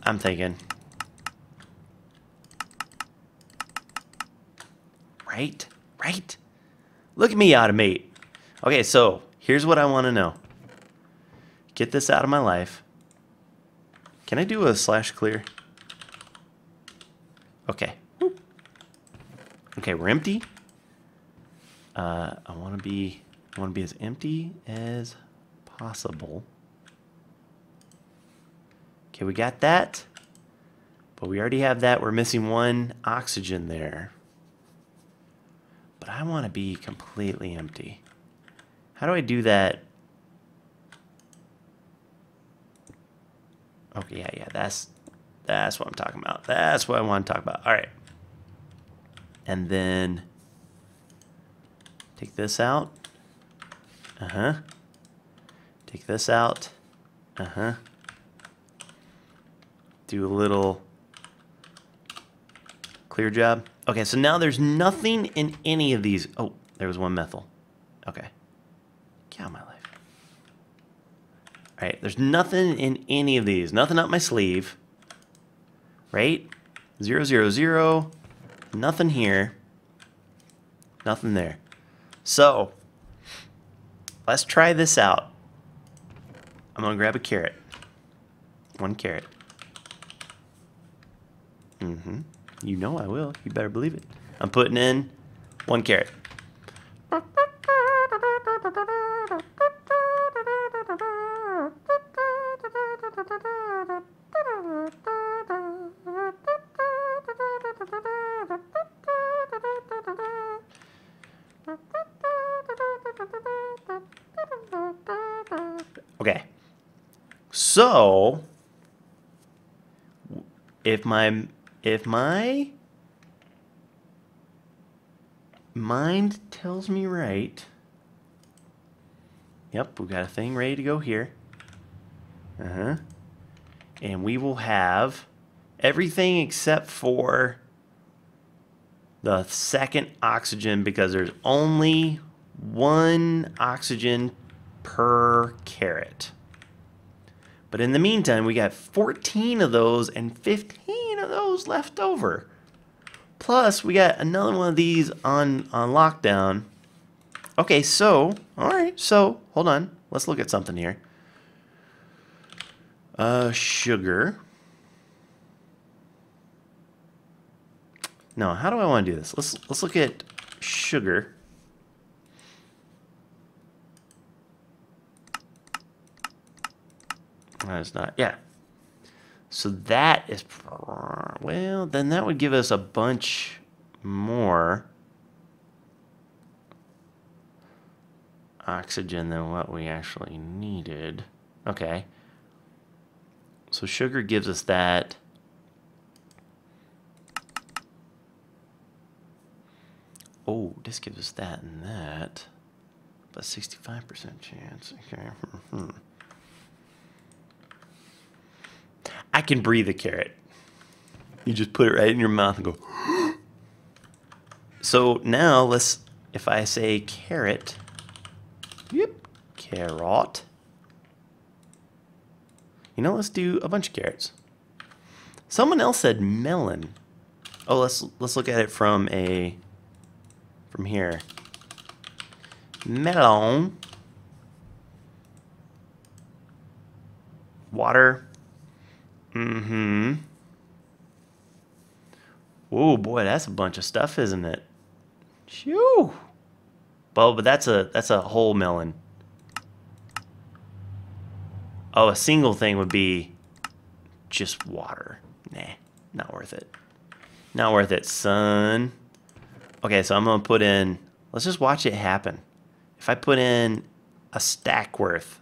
I'm thinking. Right? Right? Look at me automate. Okay, so here's what I want to know. Get this out of my life. Can I do a /clear? Okay. Okay, we're empty. I want to be as empty as possible. Okay, we got that. But we already have that. We're missing 1 oxygen there. But I want to be completely empty. How do I do that? Okay, yeah, that's what I'm talking about. That's what I want to talk about. All right. And then take this out. Take this out. Do a little clear job. Okay, so now there's nothing in any of these. Oh, there was 1 methyl. Okay. Get out of my life. All right, there's nothing in any of these. Nothing up my sleeve. Right? 0, 0, 0. Nothing here. Nothing there. So, let's try this out. I'm going to grab a carrot. 1 carrot. You know I will. You better believe it. I'm putting in 1 carrot. Okay. So, if my mind tells me right, yep, we've got a thing ready to go here. And we will have everything except for the 2nd oxygen, because there's only 1 oxygen per carrot. But in the meantime, we got 14 of those and 15 of those left over. Plus, we got another one of these on lockdown. Okay, so, alright, so, hold on. Let's look at something here. Sugar. No, how do I want to do this? Let's look at sugar. That's not, yeah. So that is, well, then that would give us a bunch more oxygen than what we actually needed. Okay. So sugar gives us that. Oh, this gives us that and that. But 65% chance. Okay. I can breathe a carrot. You just put it right in your mouth and go. So now let's, if I say carrot, yep, carrot. You know, let's do a bunch of carrots. Someone else said melon. Oh, let's look at it from here. Melon. Water. Oh boy, that's a bunch of stuff, isn't it? Shoo. Well, but that's a whole melon. Oh, a single thing would be just water. Nah, not worth it. Not worth it, son. Okay, so I'm gonna put in, let's just watch it happen. If I put in a stack worth.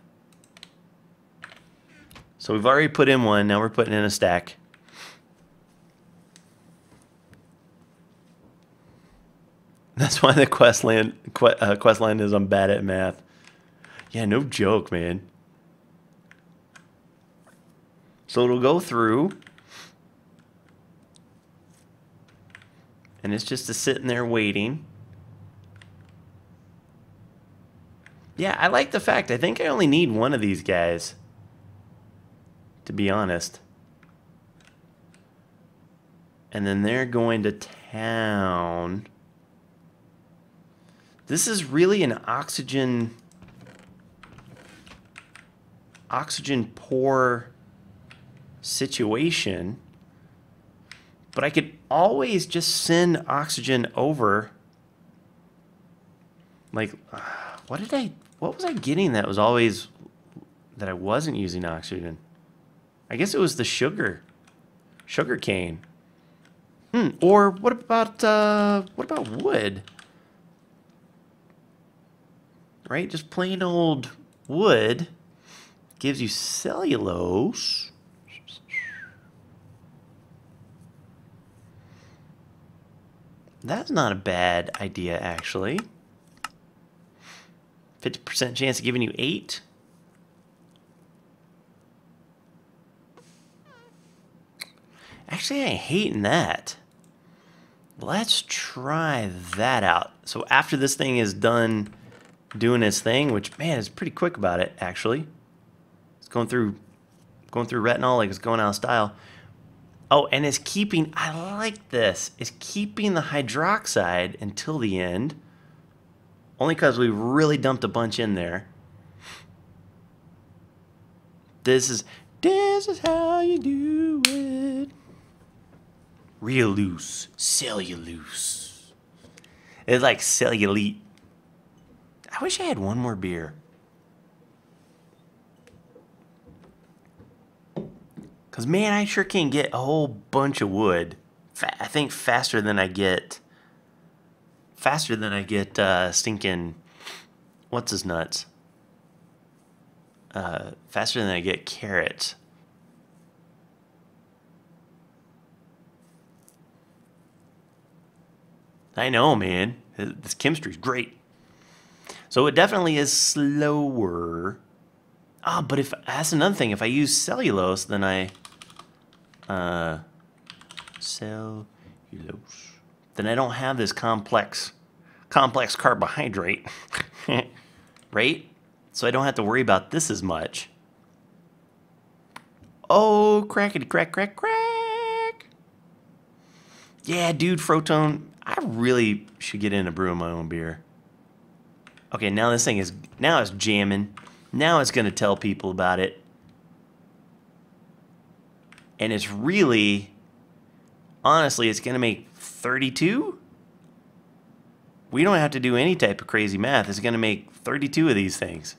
So we've already put in 1, now we're putting in a stack. That's why the quest line is I'm bad at math. Yeah, no joke, man. So it'll go through. And it's just sitting there waiting. Yeah, I like the fact, I think I only need 1 of these guys. To be honest. And then they're going to town. This is really an oxygen poor situation. But I could always just send oxygen over. Like, what was I getting that was always, that I wasn't using oxygen? I guess it was the sugar cane. Or what about wood? Right? Just plain old wood gives you cellulose. That's not a bad idea, actually. 50% chance of giving you 8. Actually, I ain't hating that. Let's try that out. So after this thing is done doing its thing, which, man, is pretty quick about it, actually. It's going through retinol like it's going out of style. Oh, and it's keeping, I like this, it's keeping the hydroxide until the end. Only because we really dumped a bunch in there. This is how you do it. Real loose, cellulose. It's like cellulite. I wish I had one more beer. Because, man, I sure can get a whole bunch of wood. I think faster than I get stinking, what's his nuts? Faster than I get carrots. I know, man. This chemistry's great. So it definitely is slower. Ah, but if that's another thing. If I use cellulose, then cellulose. Then I don't have this complex carbohydrate, right? So I don't have to worry about this as much. Oh, crackety crack, crack, crack. Yeah, dude, Frotone, I really should get into brewing my own beer. Okay, now this thing is, now it's jamming. Now it's going to tell people about it. And it's really, honestly, it's going to make 32? We don't have to do any type of crazy math. It's going to make 32 of these things.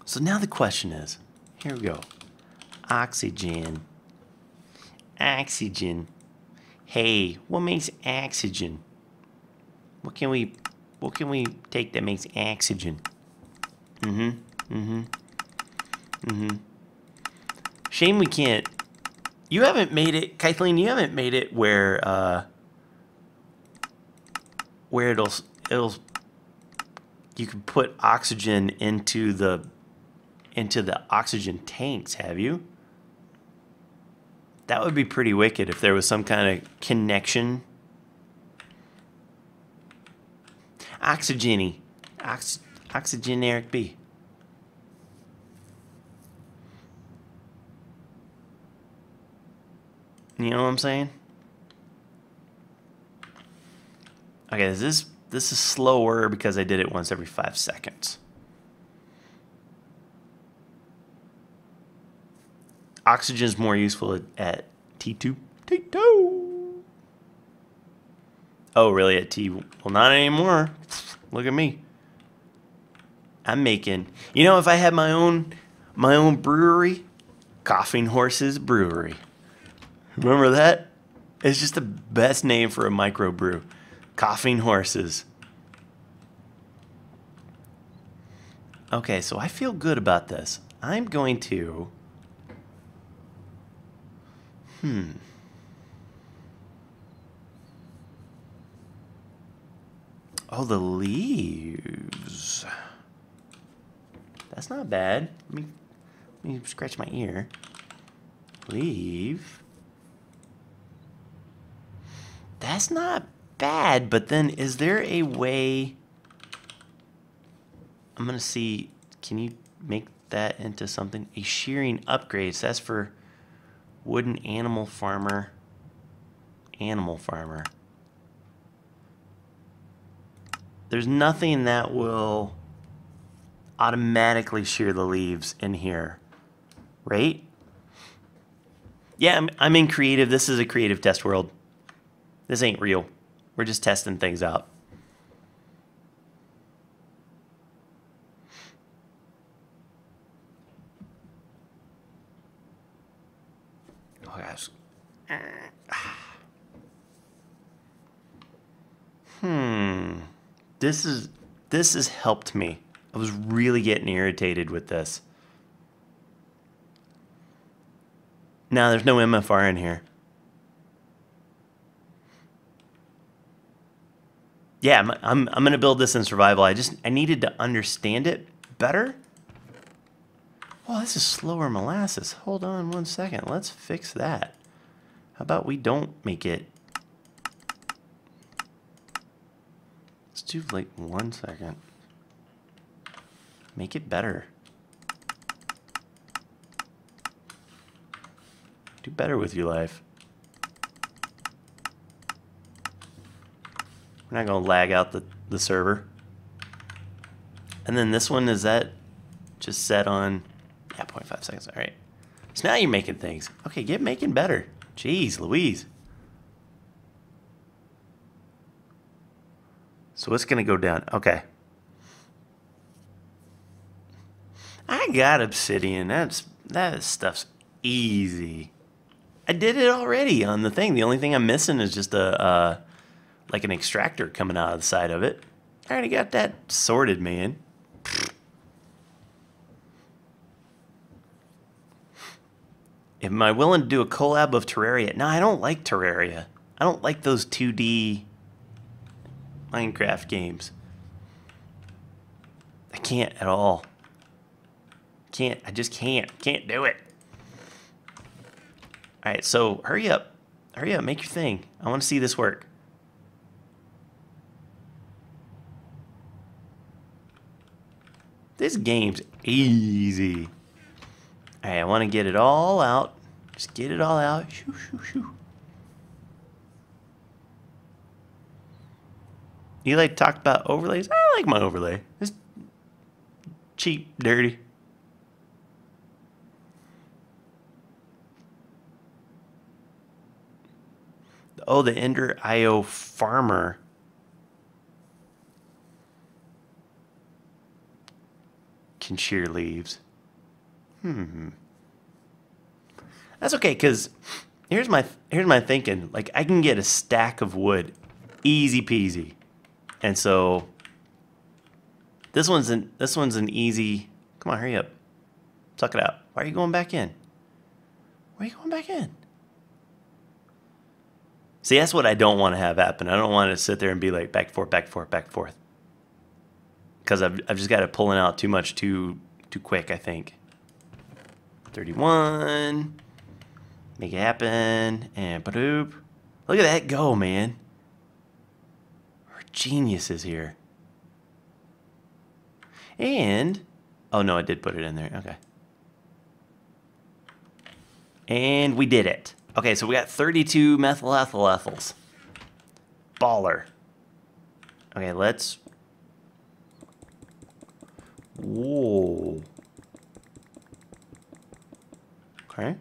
So now the question is, here we go. Oxygen. Oxygen. Hey, what makes oxygen? What can we take that makes oxygen? Shame we can't. You haven't made it, Kathleen, you haven't made it where it'll you can put oxygen into the oxygen tanks, have you? That would be pretty wicked if there was some kind of connection. Oxygeny. Oxygeneric B. You know what I'm saying? Okay, this is slower because I did it once every 5 seconds. Oxygen's more useful at T2. T2. Oh, really? At T? Well, not anymore. Look at me. I'm making. You know, if I had my own brewery, Coughing Horses Brewery. Remember that? It's just the best name for a microbrew. Coughing Horses. Okay, so I feel good about this. I'm going to. Oh, the leaves. That's not bad. Let me scratch my ear. Leave. That's not bad, but then is there a way? I'm going to see. Can you make that into something? A shearing upgrade. So that's for wooden animal farmer. Animal farmer. there's nothing that will automatically shear the leaves in here, right? Yeah, I'm in creative. This is a creative test world. This ain't real. We're just testing things out. Oh gosh. This has helped me. I was really getting irritated with this. Now there's no MFR in here. Yeah, I'm gonna build this in survival. I needed to understand it better. Oh, this is slower molasses. Hold on one second. Let's fix that. How about we don't make it? Let's do like 1 second. Make it better. Do better with your life. We're not gonna lag out the server. And then this one, is that just set on, yeah, 0.5 seconds, all right. So now you're making things. Okay, get making better. Jeez Louise. So it's gonna go down, okay. I got obsidian, that stuff's easy. I did it already on the thing. The only thing I'm missing is just like an extractor coming out of the side of it. I already got that sorted, man. Am I willing to do a collab of Terraria? No, I don't like Terraria. I don't like those 2D Minecraft games. I can't at all. Can't. I just can't. Can't do it. All right, so hurry up. Hurry up, make your thing. I want to see this work. This game's easy. All right, I want to get it all out. Just get it all out. Shoo, shoo, shoo. You like talked about overlays? I like my overlay. It's cheap, dirty. Oh, the Ender IO farmer. Can shear leaves. That's okay, because here's my thinking. Like, I can get a stack of wood, easy peasy, and so this one's an easy. Come on, hurry up, suck it out. Why are you going back in? Why are you going back in? See, that's what I don't want to have happen. I don't want to sit there and be like back and forth, back and forth, back and forth. Because I've just got it pulling out too much too quick, I think. 31. Make it happen. And ba-doop. Look at that go, man. We're geniuses here. And, oh no, I did put it in there. Okay. And we did it. Okay, so we got 32 methyl ethyl ethyls. Baller. Okay, let's... Whoa. Okay.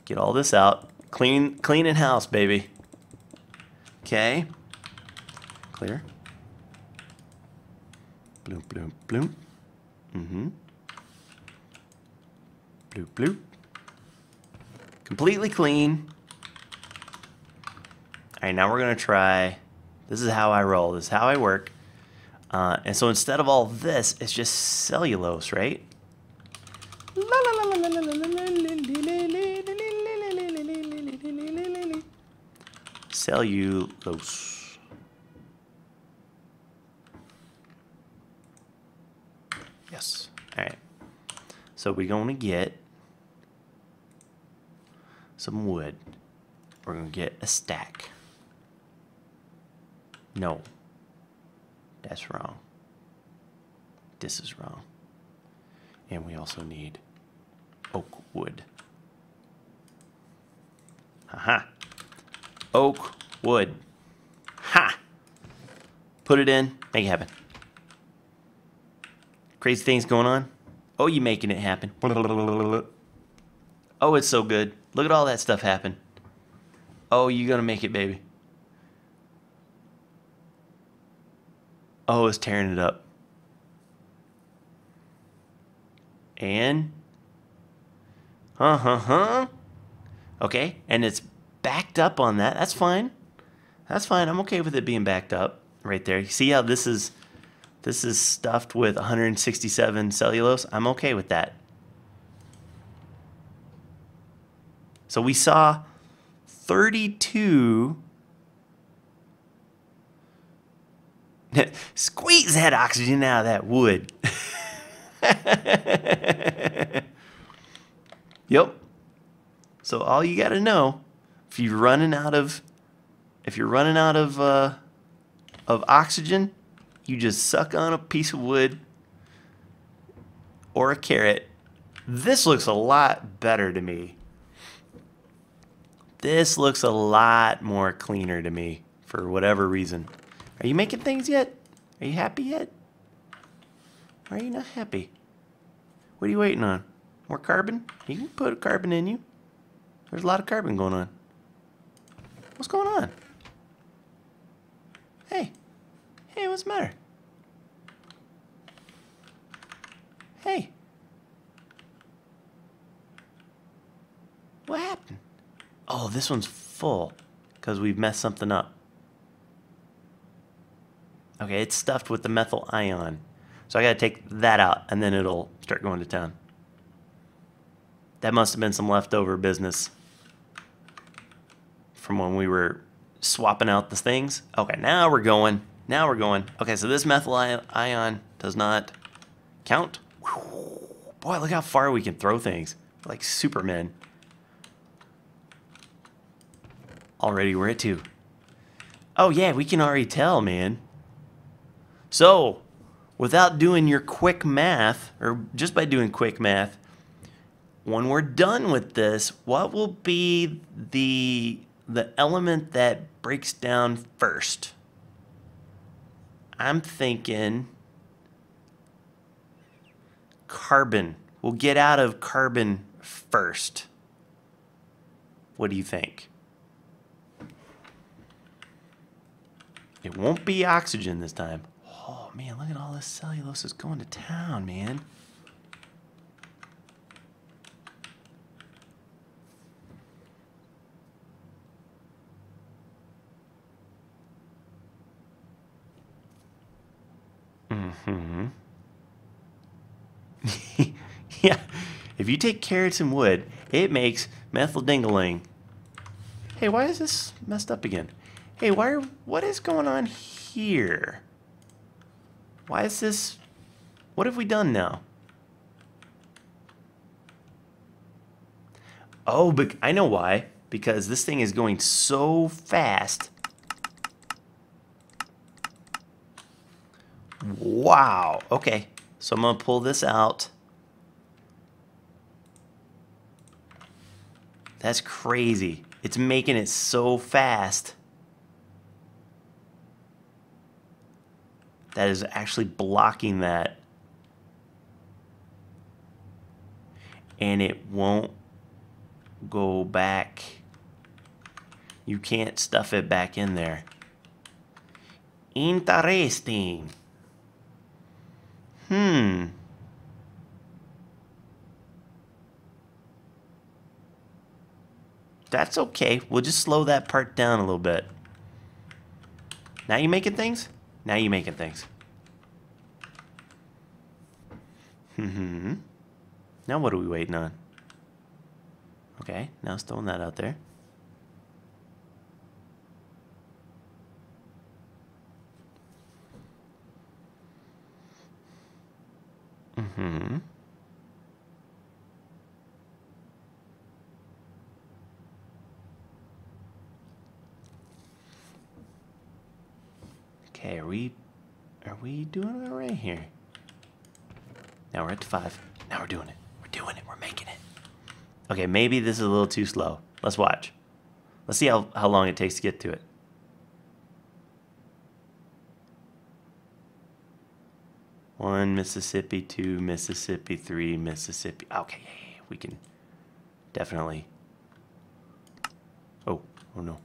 Get all this out. Clean in house, baby. Okay. Clear. Bloop, bloop, bloop. Mm-hmm. Bloop, bloop. Completely clean. All right, now we're gonna try. This is how I roll. This is how I work. And so instead of all this, it's just cellulose, right? Cellulose. Yes. All right. So we're gonna get some wood. We're gonna get a stack. No. That's wrong. This is wrong. And we also need oak wood. Haha. Oak wood. Ha! Put it in. Make it happen. Crazy things going on. Oh, you making it happen. Oh, it's so good. Look at all that stuff happen. Oh, you gonna make it, baby. Oh, it's tearing it up. And okay, and it's backed up on that. That's fine. That's fine. I'm okay with it being backed up right there. You see how this is stuffed with 167 cellulose? I'm okay with that. So we saw 32. Squeeze that oxygen out of that wood. Yep. So all you got to know, if you're running out of oxygen, you just suck on a piece of wood or a carrot. This looks a lot better to me. This looks a lot more cleaner to me for whatever reason. Are you making things yet? Are you happy yet? Or are you not happy? What are you waiting on? More carbon? You can put carbon in you. There's a lot of carbon going on. What's going on? Hey. Hey, what's the matter? Hey. What happened? Oh, this one's full because we've messed something up. Okay, it's stuffed with the methyl ion. So I gotta take that out and then it'll start going to town. That must have been some leftover business from when we were swapping out the things. Okay, now we're going. Now we're going. Okay, so this methyl ion does not count. Boy, look how far we can throw things. Like Superman. Already we're at 2. Oh yeah, we can already tell, man. So, without doing your quick math, or just by doing quick math, when we're done with this, what will be the element that breaks down first? I'm thinking carbon. We'll get out of carbon first. What do you think? It won't be oxygen this time. Oh man, look at all this cellulose is going to town, man. Yeah, if you take carrots and wood, it makes methyl dingaling. Hey, why is this messed up again? Hey, what is going on here? Why is this, what have we done now? Oh, but I know why. Because this thing is going so fast. Wow. Okay. So I'm going to pull this out. That's crazy. It's making it so fast. That is actually blocking that. And it won't go back. You can't stuff it back in there. Interesting. That's okay. We'll just slow that part down a little bit. Now you making things? Now you making things. Now what are we waiting on? Okay, now it's throwing that out there. Okay, are we doing all right here? Now we're at 5. Now we're doing it. We're doing it. We're making it. Okay, maybe this is a little too slow. Let's watch. Let's see how long it takes to get to it. 1 Mississippi, 2 Mississippi, 3 Mississippi. Okay, we can definitely. Oh no.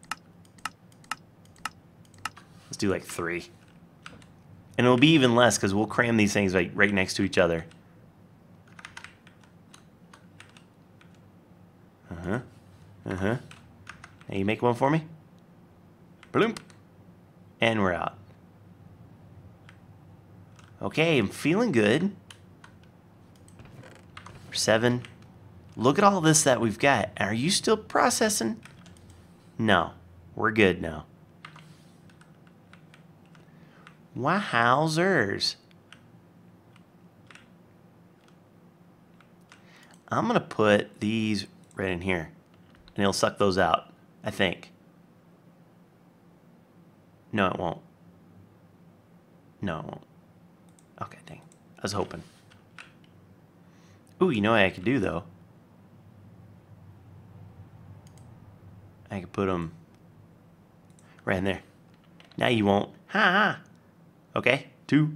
Let's do like 3. And it'll be even less because we'll cram these things like right next to each other. Now you make one for me. Bloop. And we're out. Okay, I'm feeling good. 7. Look at all this that we've got. Are you still processing? No. We're good now. Wowzers. I'm going to put these right in here. And it'll suck those out, I think. No, it won't. No, it won't. Okay, dang. I was hoping. Ooh, you know what I could do, though? I could put them right in there. Now you won't. Ha ha. Okay, 2.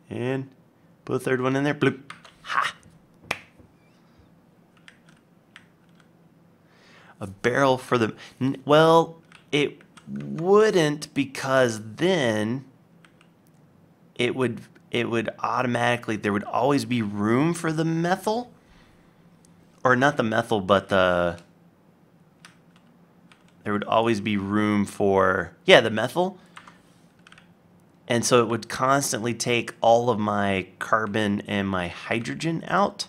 And put a third one in there. Bloop. Ha. A barrel for the... Well, it wouldn't, because then it would automatically... There would always be room for the methyl. Or not the methyl, but the... There would always be room for... Yeah, the methyl. And so it would constantly take all of my carbon and my hydrogen out.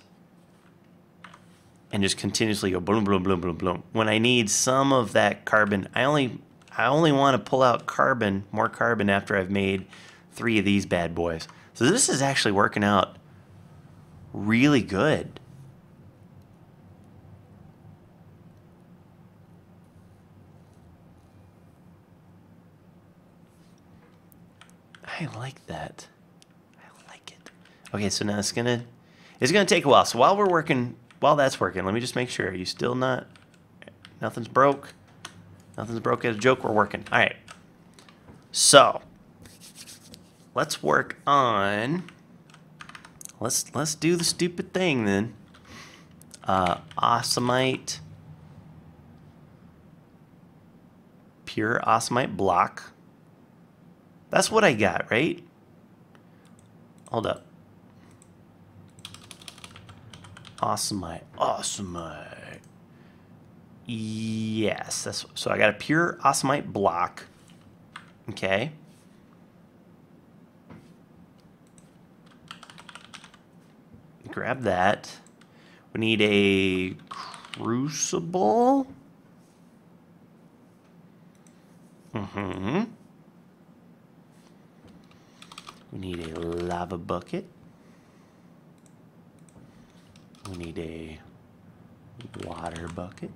And just continuously go bloom, bloom, bloom, bloom, bloom. When I need some of that carbon, I only want to pull out carbon, more carbon, after I've made 3 of these bad boys. So this is actually working out really good. I like that. I like it. Okay, so now it's gonna take a while. So while that's working, let me just make sure. Are you still not? Nothing's broke. Nothing's broke as a joke. We're working. All right. So let's work on. Let's do the stupid thing then. Osmite. Pure osmite block. That's what I got, right? Hold up. Osmite. Yes, so I got a pure osmite block. Okay. Grab that. We need a crucible. We need a lava bucket. We need a water bucket.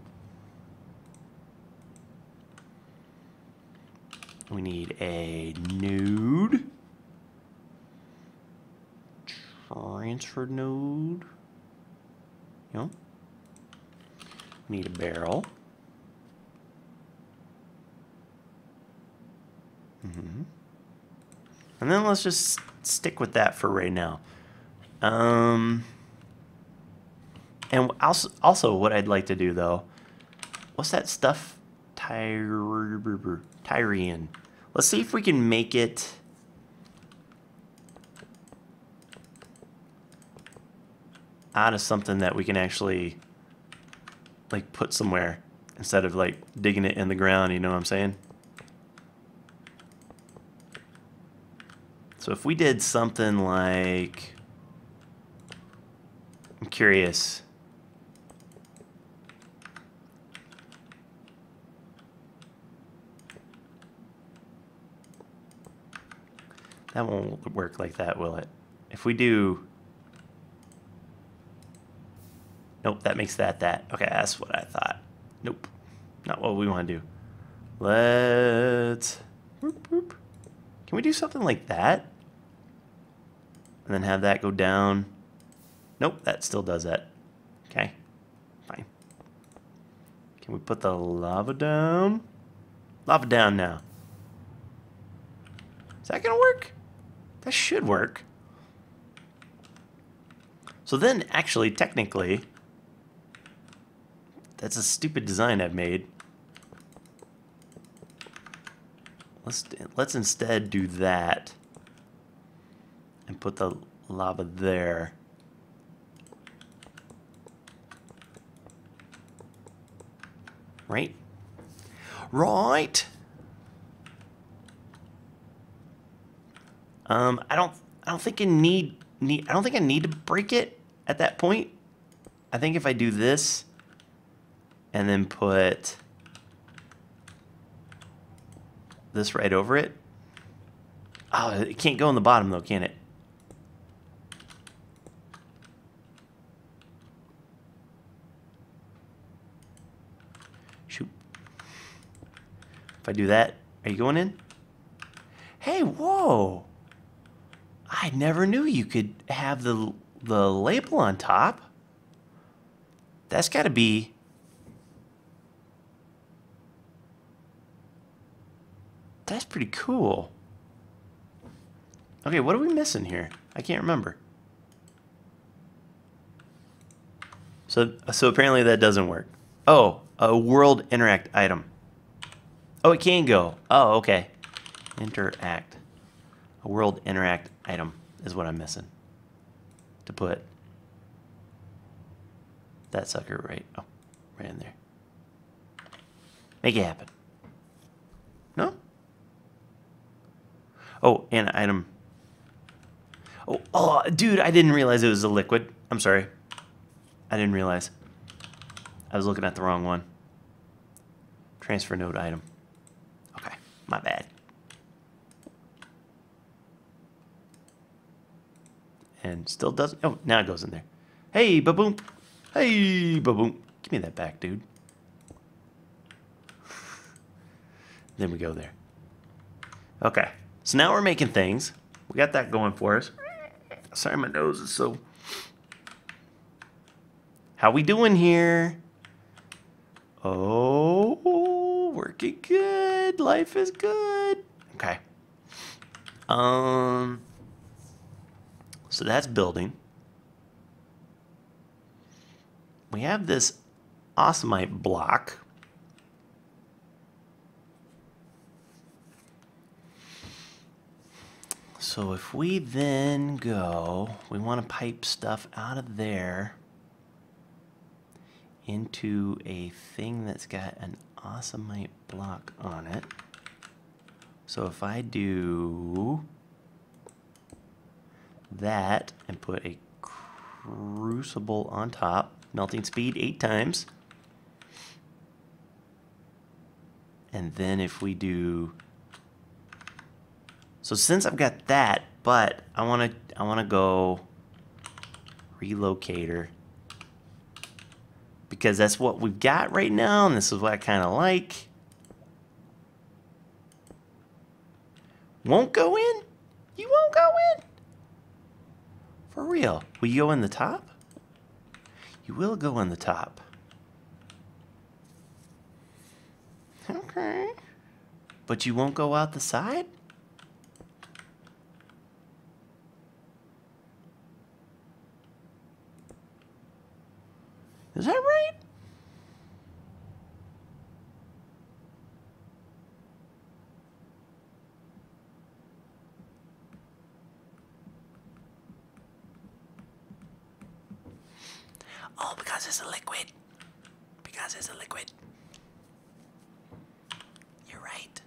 We need a node. Transfer node. Yep. We need a barrel. And then let's just stick with that for right now. And also what I'd like to do, though, what's that stuff? Tyrian. Let's see if we can make it out of something that we can actually like put somewhere instead of like digging it in the ground, you know what I'm saying? So if we did something like, I'm curious. That won't work like that, will it? If we do, nope, that makes that. Okay, that's what I thought. Nope, not what we want to do. Let's, can we do something like that? And then have that go down. Nope, that still does that. Okay, fine. Can we put the lava down? Lava down now. Is that gonna work? That should work. So then, actually, technically, that's a stupid design I've made. Let's instead do that and put the lava there. Right? Right. I don't think I need to break it at that point. I think if I do this and then put this right over it. Oh, it can't go in the bottom though, can it? Shoot. If I do that, are you going in? Hey, whoa. I never knew you could have the label on top. That's got to be... That's pretty cool. Okay, what are we missing here? I can't remember. So apparently that doesn't work. Oh, a world interact item. Oh, it can go. Oh, okay. Interact. A world interact item is what I'm missing. To put that sucker right in there. Make it happen. No? Oh, and item. Oh, dude, I didn't realize it was a liquid. I'm sorry. I didn't realize. I was looking at the wrong one. Transfer node item. Okay, my bad. And still doesn't. Oh, now it goes in there. Hey, ba-boom. Hey, ba-boom. Give me that back, dude. Then we go there. Okay, so now we're making things. We got that going for us. Sorry, my nose is so... How we doing here? Oh, working good. Life is good. Okay. So that's building. We have this awesomite block. So if we then go, we want to pipe stuff out of there into a thing that's got an awesomite block on it. So if I do that and put a crucible on top, melting speed 8 times. And then if we do... So since I've got that, but I want to go relocator, because that's what we've got right now, and this is what I kind of like. Won't go in? You won't go in? For real? Will you go in the top? You will go in the top. Okay. But you won't go out the side? Is that right? Oh, because it's a liquid. Because it's a liquid. You're right.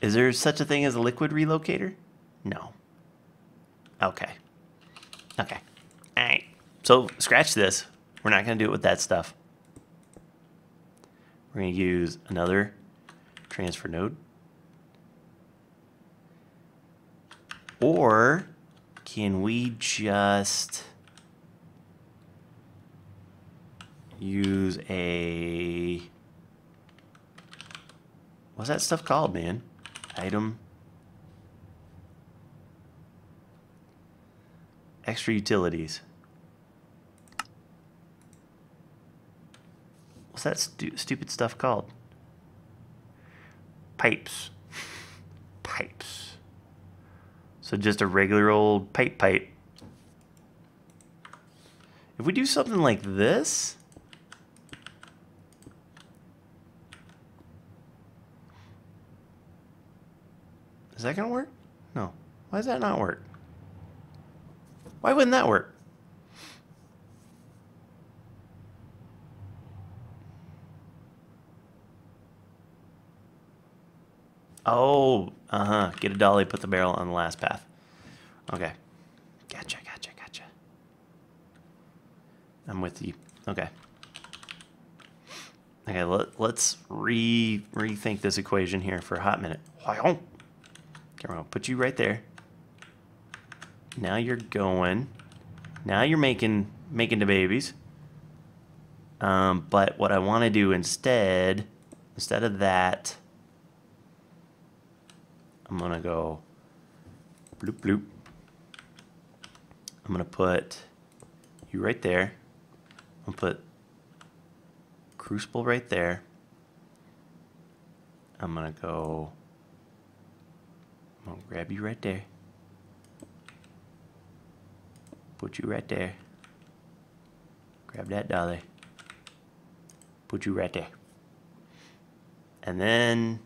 Is there such a thing as a liquid relocator? No. Okay. Okay. All right. So scratch this. We're not going to do it with that stuff. We're going to use another transfer node. Or can we just use a... What's that stuff called, man? Item. Extra utilities. What's that stupid stuff called? Pipes. Pipes. So just a regular old pipe. If we do something like this, is that gonna work? No. Why does that not work? Why wouldn't that work? Oh, get a dolly, put the barrel on the last path. Okay. Gotcha. I'm with you. Okay. Okay, let's rethink this equation here for a hot minute. Okay, we're gonna put you right there. Now you're going. Now you're making the babies. But what I want to do instead of that, I'm gonna go bloop bloop. I'm gonna put you right there. I'm gonna put crucible right there. I'm gonna grab you right there. Put you right there. Grab that dolly. Put you right there. And then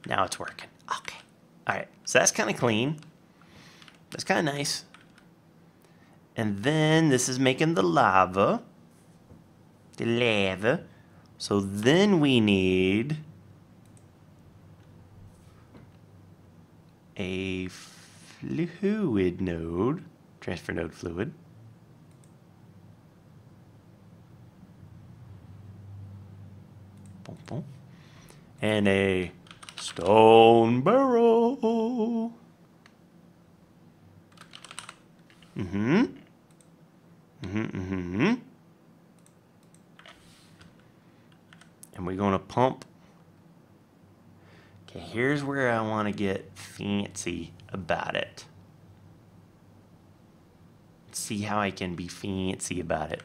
now it's working. Okay. Alright, so that's kind of clean. That's kind of nice. And then this is making the lava. So then we need a fluid node. Transfer node fluid. Boom, boom. And a stone barrel. And we're going to pump. Okay, here's where I want to get fancy about it. Let's see how I can be fancy about it.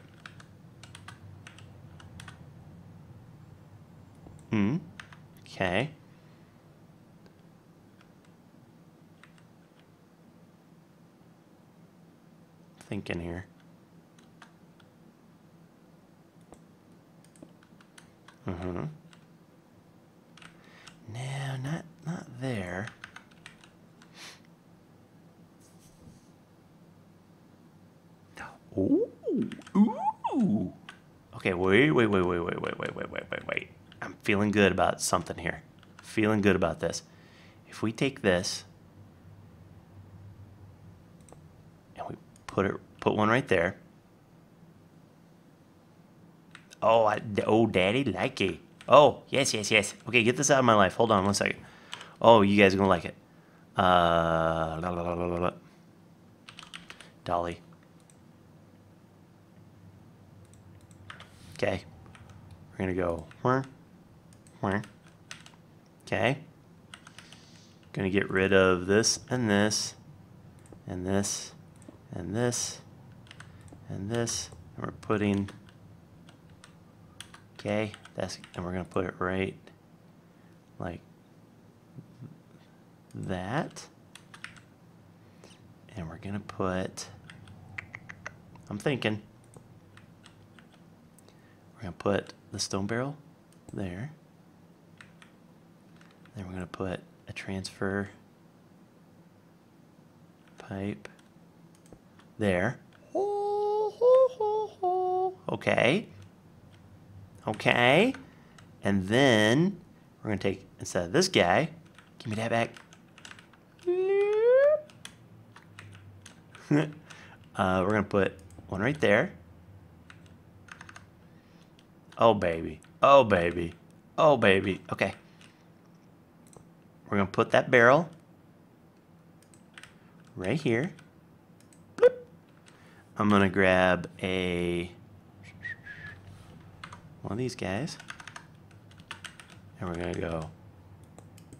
Okay. Thinking here. No, not there. Ooh. Okay, wait. I'm feeling good about something here. Feeling good about this. If we take this and we put one right there. Oh, daddy like it. Oh, yes. Okay, get this out of my life. Hold on 1 second. Oh, you guys are gonna like it. Dolly. Okay. We're gonna go. Okay. Gonna get rid of this and this and this and this and this. And we're putting. Okay, and we're gonna put it right like that. And we're gonna put, I'm thinking, we're gonna put the stone barrel there. Then we're gonna put a transfer pipe there. Okay. Okay. And then we're going to take, instead of this guy, give me that back. We're going to put one right there. Oh, baby. Oh, baby. Oh, baby. Okay. We're going to put that barrel right here. Bloop. I'm going to grab one of these guys. And we're going to go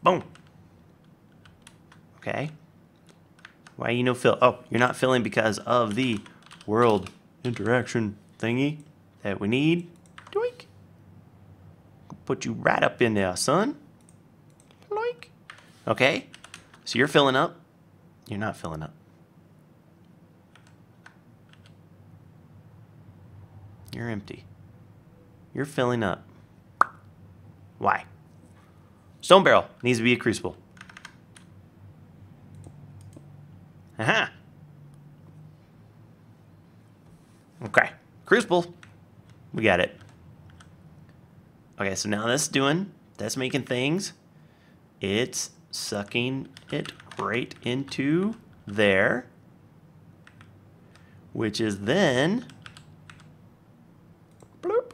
boom. Okay. Why you no fill? Oh, you're not filling because of the world interaction thingy that we need. Doink. Put you right up in there, son. Loink. Okay. So you're filling up. You're not filling up. You're empty. You're filling up. Why? Stone barrel needs to be a crucible. Aha. Okay. Crucible. We got it. Okay, so now that's making things. It's sucking it right into there, which is then bloop,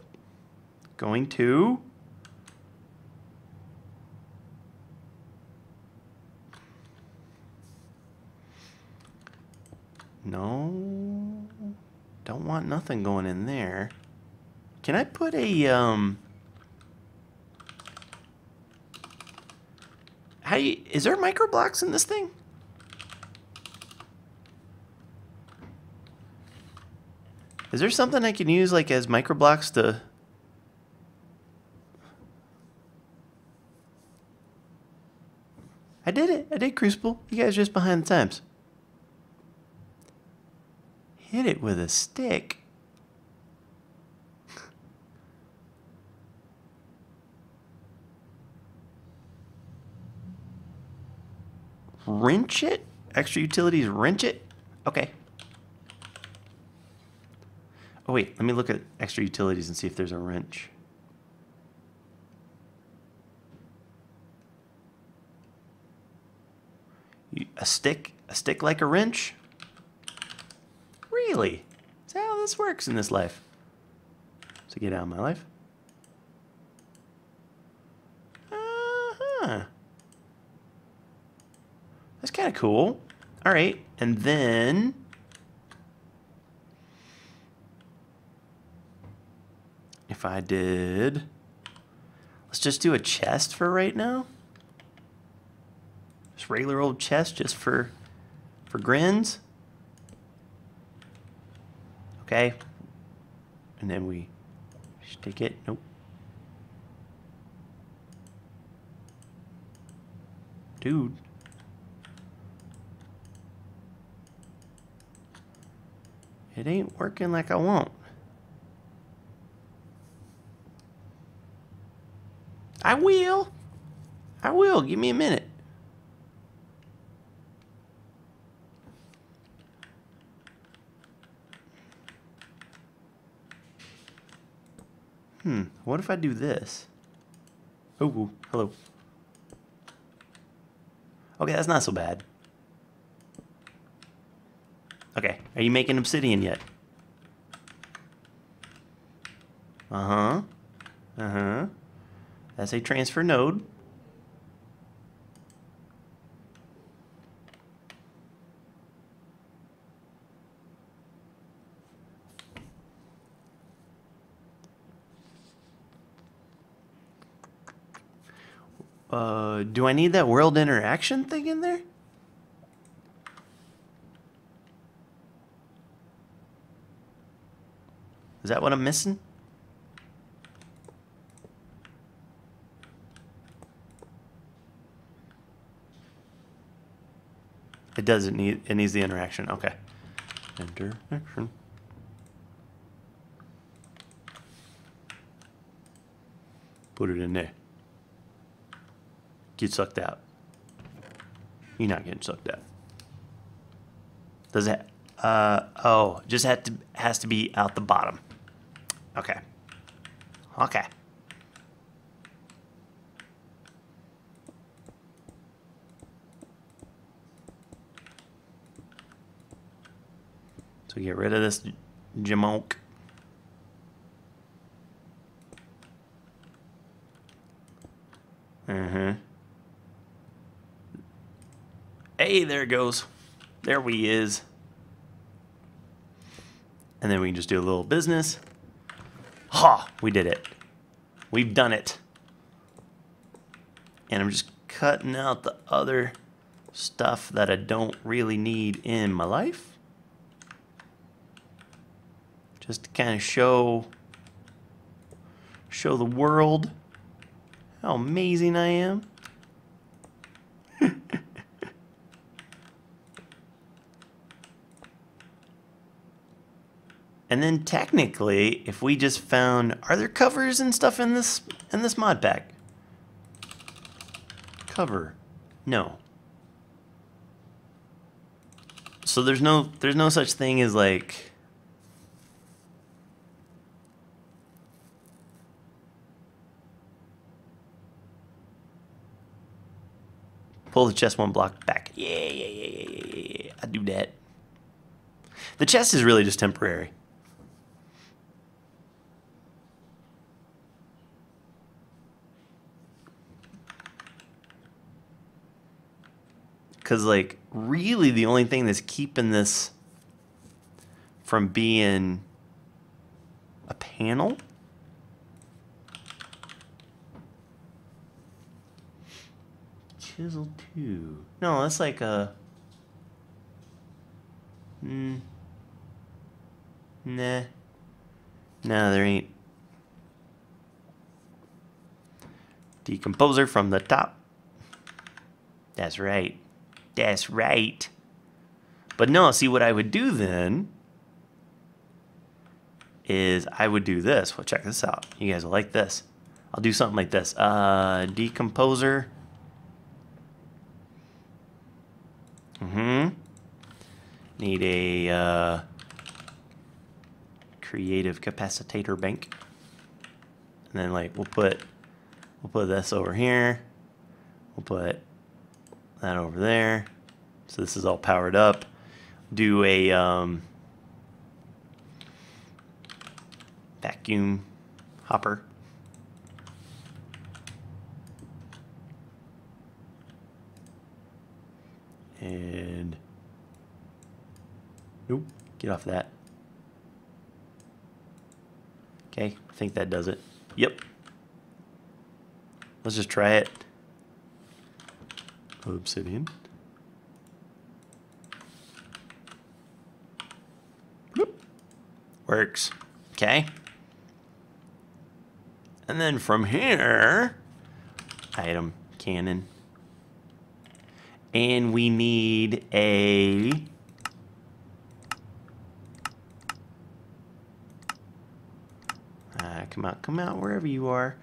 going to no, don't want nothing going in there. Can I put a is there micro blocks in this thing? Is there something I can use like as micro blocks to? I did it. I did crucible. You guys are just behind the times. Hit it with a stick. Wrench it? Extra utilities wrench it? Okay. Oh wait, let me look at extra utilities and see if there's a wrench. A stick like a wrench? Really? Is that how this works in this life? So get out of my life. Uh-huh. That's kind of cool. All right, and then if I did, let's just do a chest for right now. Just regular old chest, just for grins. Okay, and then we stick it. Nope. Dude. It ain't working like I want. I will. Give me a minute. What if I do this? Oh, hello. Okay, that's not so bad. Okay, are you making obsidian yet? Uh-huh. Uh-huh. That's a transfer node. Do I need that world interaction thing in there? Is that what I'm missing? It doesn't need, it needs the interaction. Okay. Interaction. Put it in there. Get sucked out. You're not getting sucked out. Does it? Oh, just has to be out the bottom. Okay. Okay. So get rid of this jamonk. Hey, there it goes. There we is. And then we can just do a little business. Ha! We did it. We've done it. And I'm just cutting out the other stuff that I don't really need in my life. Just to kind of show the world how amazing I am. And then technically, if we just found, are there covers and stuff in this mod pack? Cover, no. So there's no such thing as like pull the chest one block back. Yeah. I do that. The chest is really just temporary. Because, like, really the only thing that's keeping this from being a panel chisel 2. No, that's like a... Nah. No, there ain't. Decomposer from the top. That's right. That's right. But no, see what I would do then is I would do this. Well, check this out. You guys will like this. I'll do something like this. Decomposer. Need a creative capacitor bank. And then like we'll put this over here. We'll put that over there. So this is all powered up. Do a vacuum hopper. And nope, get off that. Okay, I think that does it. Yep. Let's just try it. Obsidian. Whoop. Works. Okay. And then from here, item cannon. And we need a come out wherever you are.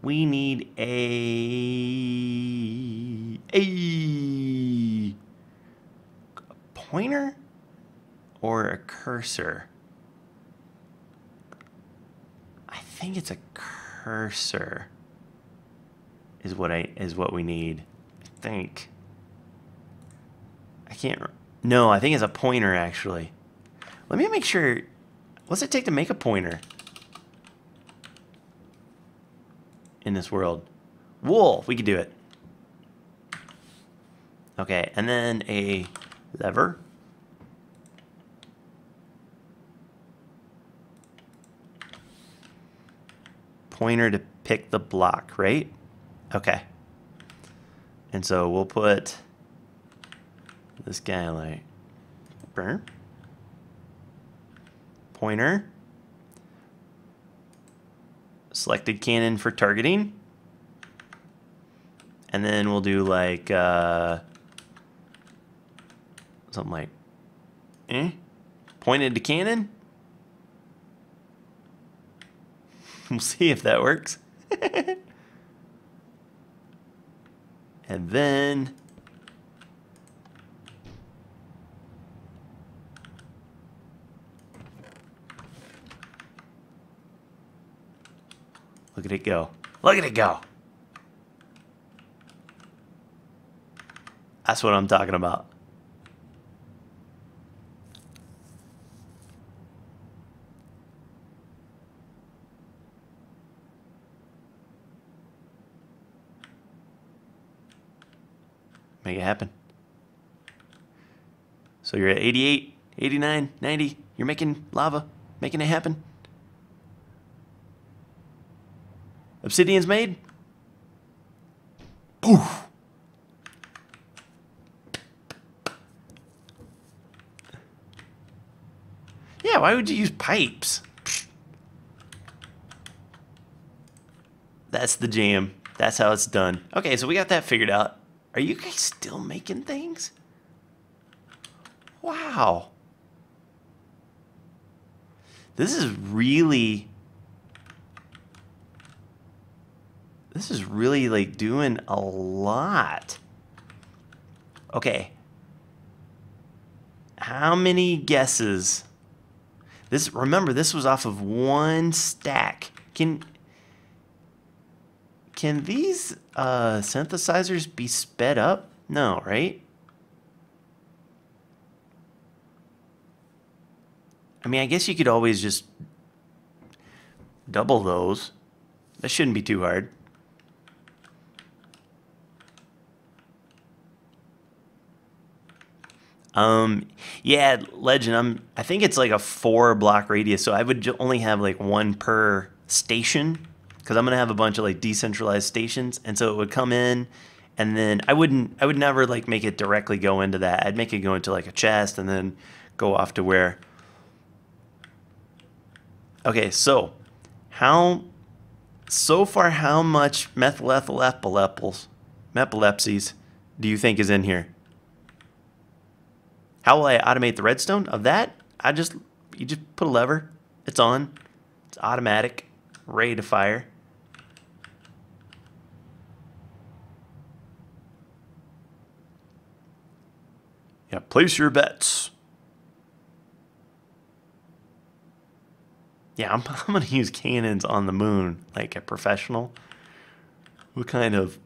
We need a pointer or a cursor. I think it's a cursor is what we need. I think. I can't. No, I think it's a pointer actually. Let me make sure. What's it take to make a pointer in this world? Wool. We could do it. Okay, and then a lever. Pointer to pick the block, right? Okay. And so we'll put this guy like burn. Pointer. Selected cannon for targeting. And then we'll do like something like pointed to cannon. We'll see if that works. And then look at it go. Look at it go. That's what I'm talking about. Make it happen. So you're at 88, 89, 90. You're making lava, making it happen. Obsidian's made. Poof. Yeah, why would you use pipes? That's the jam. That's how it's done. Okay, so we got that figured out. Are you guys still making things? Wow. This is really like doing a lot. Okay. How many guesses? Remember, this was off of one stack. Can these synthesizers be sped up? No, right? I mean, I guess you could always just double those. That shouldn't be too hard. Yeah, Legend, I think it's like a 4-block radius, so I would only have like one per station, because I'm gonna have a bunch of like decentralized stations, and so it would come in, and then I would never like make it directly go into that. I'd make it go into like a chest, and then go off to where. Okay, so so far how much mepilepsies do you think is in here? How will I automate the redstone of that? You just put a lever. It's on. It's automatic. Ready to fire. Yeah, place your bets. Yeah, I'm going to use cannons on the moon like a professional. What kind of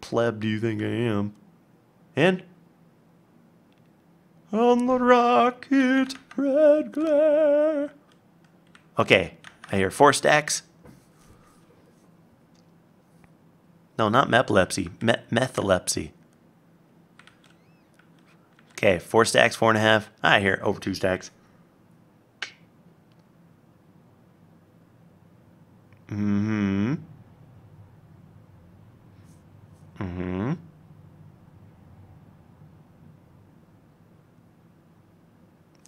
pleb do you think I am? And on the rocket, red glare. Okay, I hear 4 stacks. No, not mepilepsy, methalepsy. Okay, 4 stacks, 4.5. I hear over 2 stacks. Mm-hmm.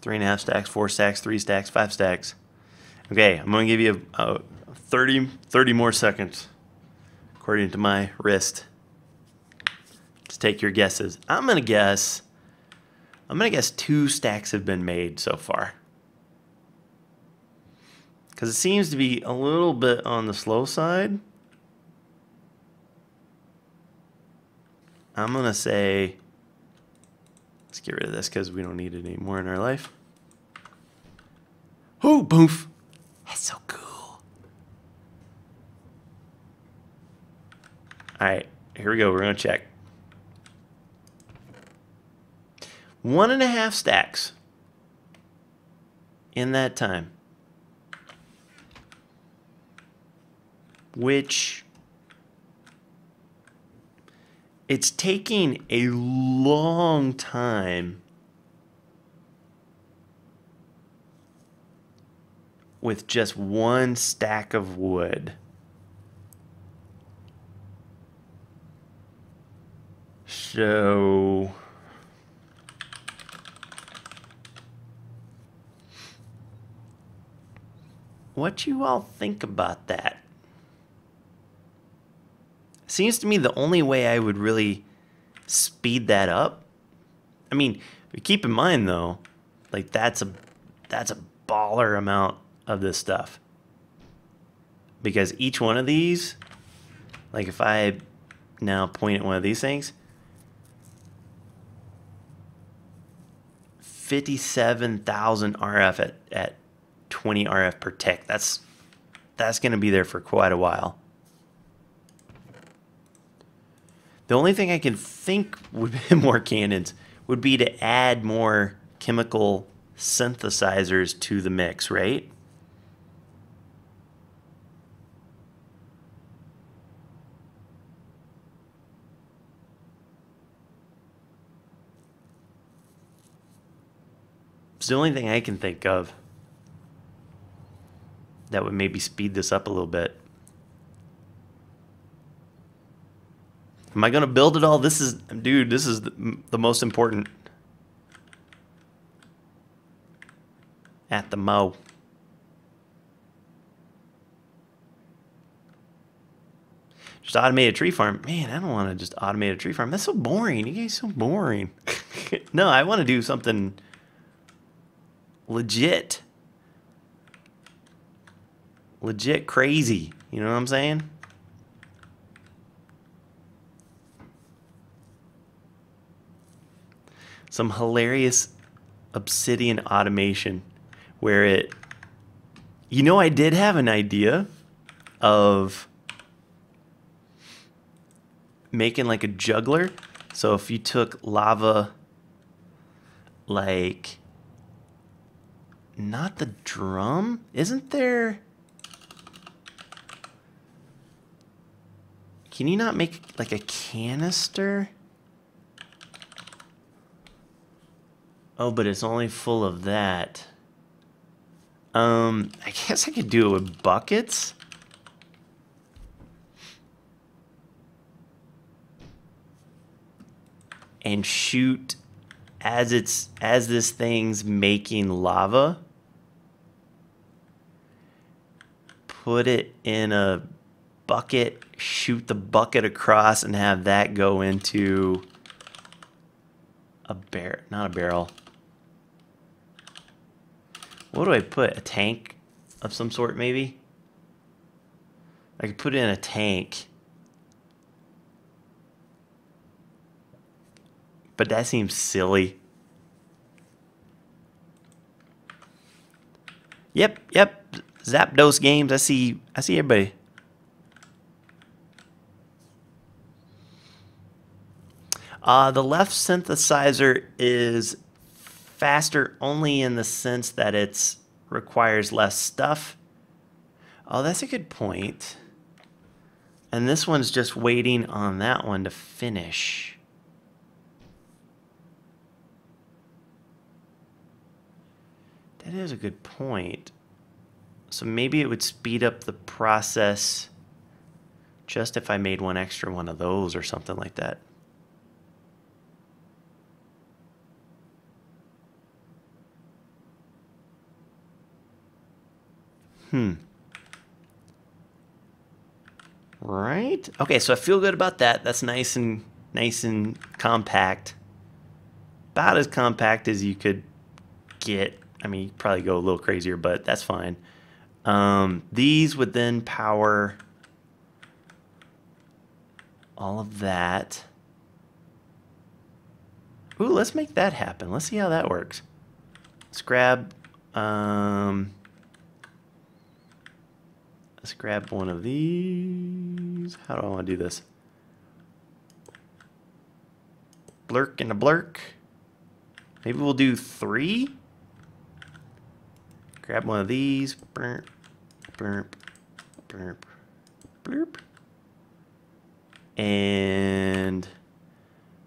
3.5 stacks, 4 stacks, 3 stacks, 5 stacks. Okay, I'm going to give you 30 more seconds, according to my wrist. Just take your guesses. I'm going to guess 2 stacks have been made so far. Because it seems to be a little bit on the slow side. I'm going to say, let's get rid of this because we don't need it anymore in our life. Oh, boof. That's so cool. All right, here we go. We're going to check. 1.5 stacks in that time. Which it's taking a long time with just 1 stack of wood. So what you all think about that? Seems to me the only way I would really speed that up. I mean, keep in mind though, like that's a baller amount of this stuff. Because each one of these, like if I now point at one of these things, 57,000 RF at 20 RF per tick. That's going to be there for quite a while. The only thing I can think would be more cannons would be to add more chemical synthesizers to the mix, right? It's the only thing I can think of that would maybe speed this up a little bit. Am I going to build it all? This is the most important. At the mo. Just automate a tree farm. Man, I don't want to just automate a tree farm. That's so boring. You guys are so boring. No, I want to do something legit. legit crazy. You know what I'm saying? Some hilarious obsidian automation where it... You know, I did have an idea of making like a juggler. So if you took lava, like, not the drum, isn't there? Can you not make like a canister? Oh, but it's only full of that. I guess I could do it with buckets. And shoot as this thing's making lava. Put it in a bucket, shoot the bucket across, and have that go into a not a barrel. What do I put? A tank of some sort, maybe? I could put it in a tank. But that seems silly. Yep. Zapdos games. I see everybody. The left synthesizer is faster only in the sense that it requires less stuff. Oh, that's a good point. And this one's just waiting on that one to finish. That is a good point. So maybe it would speed up the process just if I made one extra one of those or something like that. Right? Okay, so I feel good about that. That's nice and compact. About as compact as you could get. I mean, you'd probably go a little crazier, but that's fine. These would then power all of that. Ooh, let's make that happen. Let's see how that works. Let's grab one of these. How do I want to do this? Blurk and a blurk. Maybe we'll do 3. Grab one of these. Burp, burp, burp, burp. And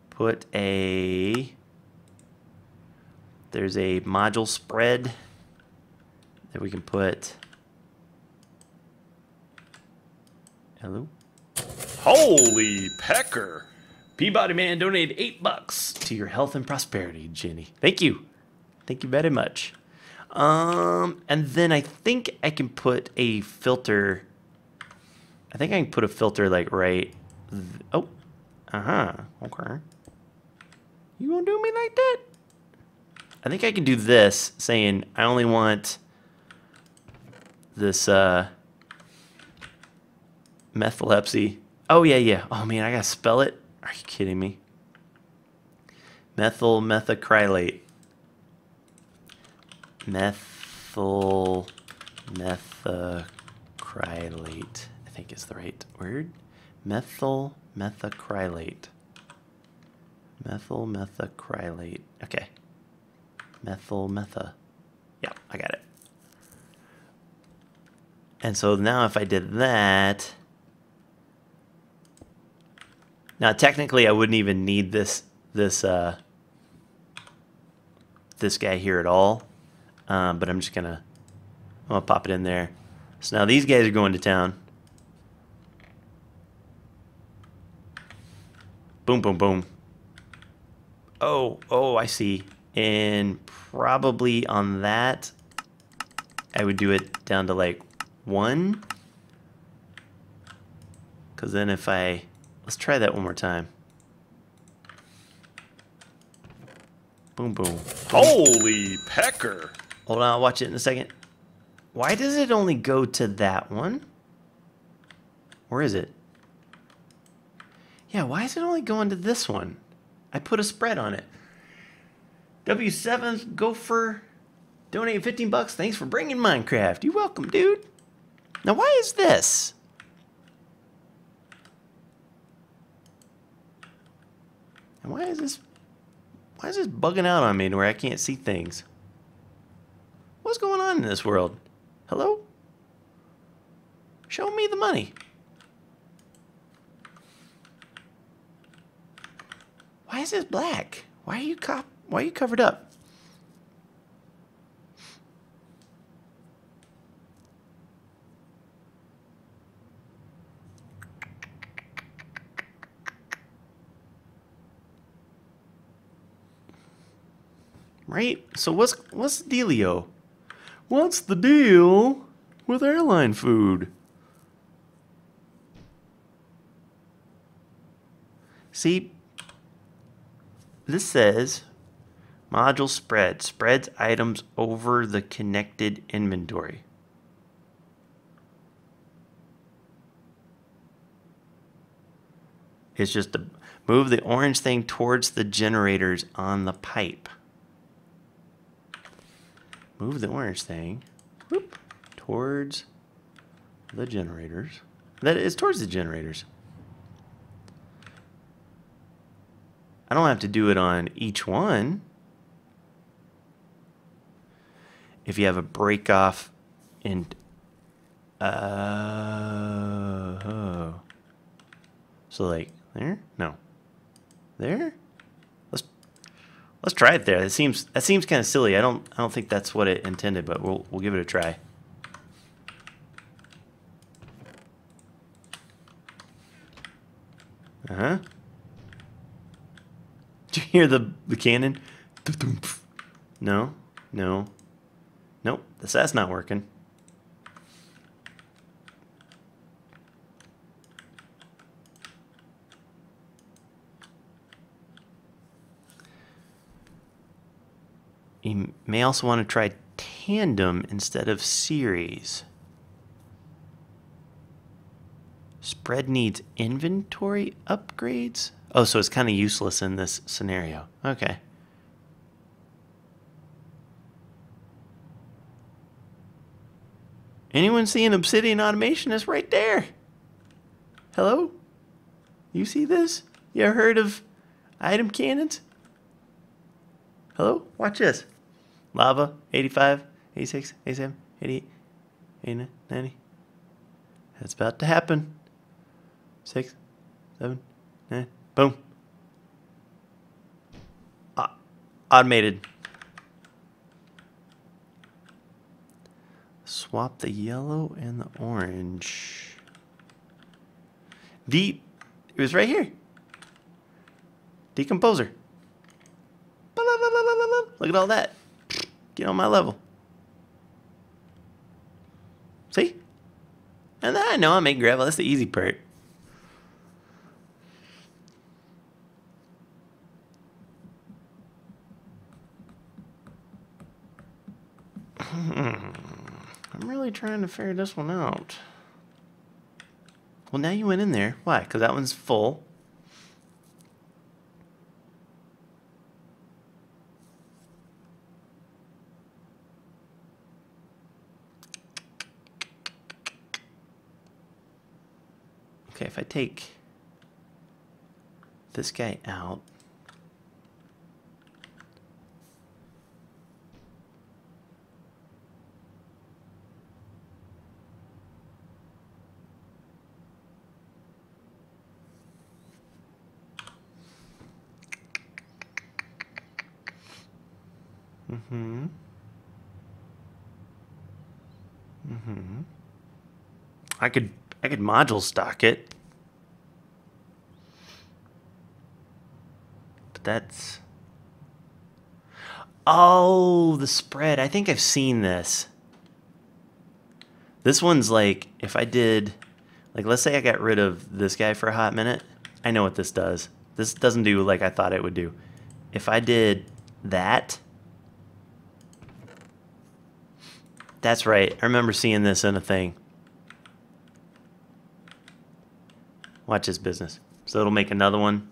put there's a module spread that we can put. Hello? Holy pecker. Peabody Man donated $8 to your health and prosperity, Jenny. Thank you. Thank you very much. And then I think I can put a filter. I think I can put a filter like right. Oh. Okay. You gonna do me like that? I think I can do this, saying I only want this methylepsy. Oh yeah. Oh man, I gotta spell it. Are you kidding me? Methacrylate. Methacrylate, I think is the right word. Methacrylate. Methacrylate. Okay. Metha. Yeah, I got it. And so now if I did that, now technically I wouldn't even need this guy here at all. But I'm gonna pop it in there. So now these guys are going to town. Boom, boom, boom. Oh, I see. And probably on that, I would do it down to like 1. Because then if let's try that one more time. Boom, boom. Holy pecker. Hold on, I'll watch it in a second. why does it only go to that one? Or is it? Yeah, why is it only going to this one? I put a spread on it. W7 Gopher donated 15 bucks. Thanks for bringing Minecraft. You're welcome, dude. Now, why is this? And why is this bugging out on me to where I can't see things? What's going on in this world? Hello? Show me the money. Why is this black? Why are you covered up? Right? So what's the dealio? What's the deal with airline food? See, this says module spread. Spreads items over the connected inventory. It's just to move the orange thing towards the generators on the pipe. Move the orange thing whoop, towards the generators. That is towards the generators. I don't have to do it on each one. If you have a break off in so like there? No. There? Let's try it there. That seems kind of silly. I don't think that's what it intended, but we'll give it a try. Uh-huh. Did you hear the cannon? No. No. Nope. That's not working. You may also want to try tandem instead of series. Spread needs inventory upgrades? Oh, so it's kind of useless in this scenario. Okay. Anyone see an obsidian automation? It's right there. Hello? You see this? You ever heard of item cannons? Hello? Watch this. Lava, 85, 86, 87, 88, 89, 90. That's about to happen. 6, 7, 9. Boom. Automated. Swap the yellow and the orange. It was right here. Decomposer. Look at all that. Get on my level. See? And I know I make gravel. That's the easy part. I'm really trying to figure this one out. Well, now you went in there. Why? Because that one's full. Okay, if I take this guy out. I could module stock it. But that's... Oh, the spread. I think I've seen this. This one's like, if I did... Like, let's say I got rid of this guy for a hot minute. I know what this does. This doesn't do like I thought it would do. If I did that... That's right. I remember seeing this in a thing. Watch this business. So it'll make another one.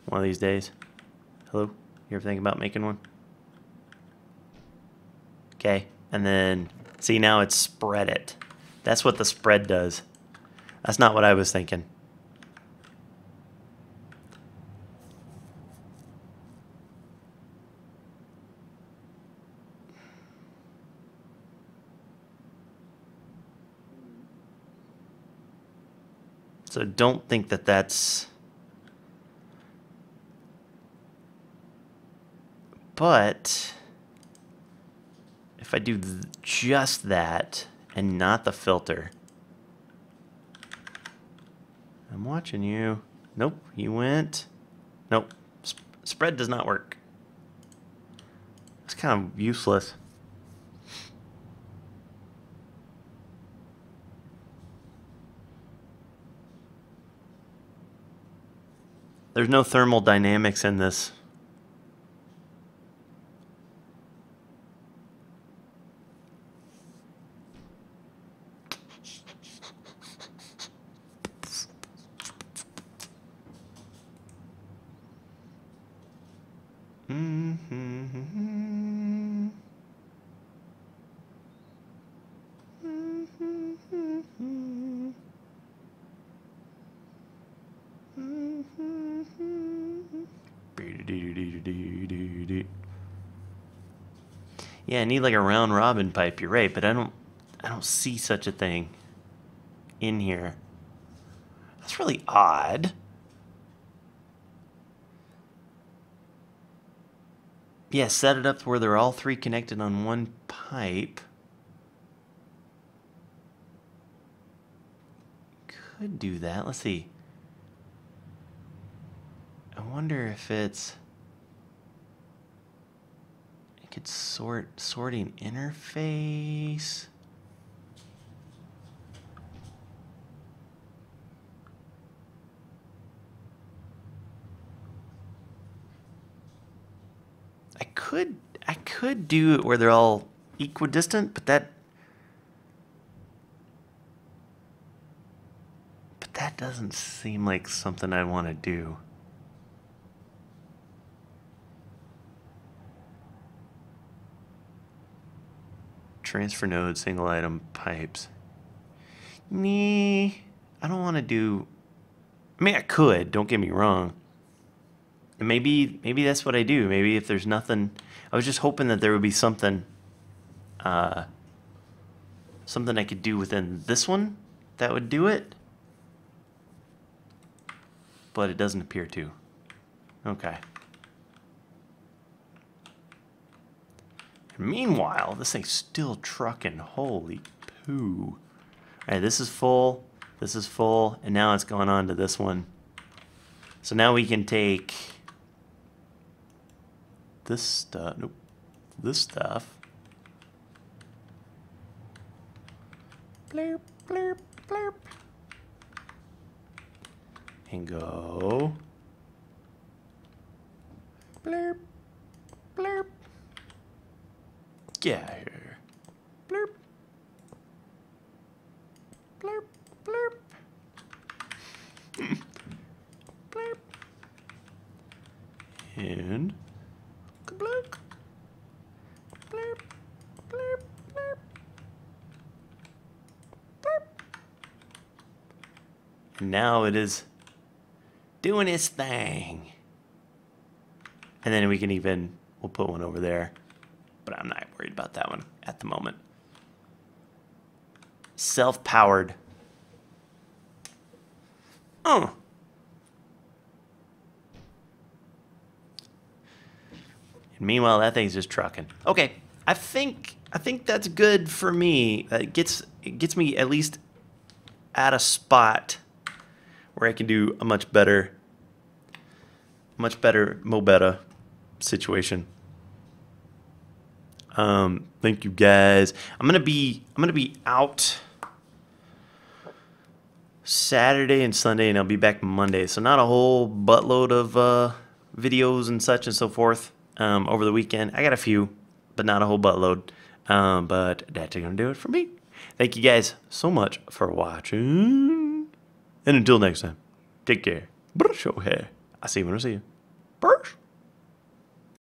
One of these days. Hello? You ever think about making one? Okay. And then, see, now it's spread it. That's what the spread does. That's not what I was thinking. So don't think that that's... But if I do just that and not the filter... I'm watching you. Nope, you went. Nope, spread does not work. It's kind of useless. There's no thermal dynamics in this. Yeah, I need like a round robin pipe, you're right, but I don't see such a thing in here. That's really odd. Yeah, set it up where they're all three connected on one pipe. Could do that. Let's see. I wonder if it's... I could sorting interface. I could do it where they're all equidistant, but that doesn't seem like something I want to do. Transfer node, single item, pipes. Nee, I don't want to do... I mean, I could, don't get me wrong. And maybe that's what I do. Maybe if there's nothing... I was just hoping that there would be something... something I could do within this one that would do it. But it doesn't appear to. Okay. Meanwhile, this thing's still trucking. Holy poo. Alright, this is full, and now it's going on to this one. So now we can take this stuff, nope, this stuff. Blurp, blurp, blurp. And go. Blurp, blurp. Get out of here. Blurp. Blurp, blurp. Blurp. And kablunk. Blurp, blurp, blurp. Blurp. And now it is doing its thing. And then we can even, we'll put one over there. But I'm not worried about that one at the moment. Self-powered. Oh. And meanwhile, that thing's just trucking. Okay, I think that's good for me. It gets me at least at a spot where I can do a much better Mobetta situation. Thank you guys. I'm gonna be out Saturday and Sunday, and I'll be back Monday. So not a whole buttload of videos and such and so forth over the weekend. I got a few, but not a whole buttload. But that's going to do it for me. Thank you guys so much for watching. And until next time, take care. Show hair. I see you when I see you. Brush.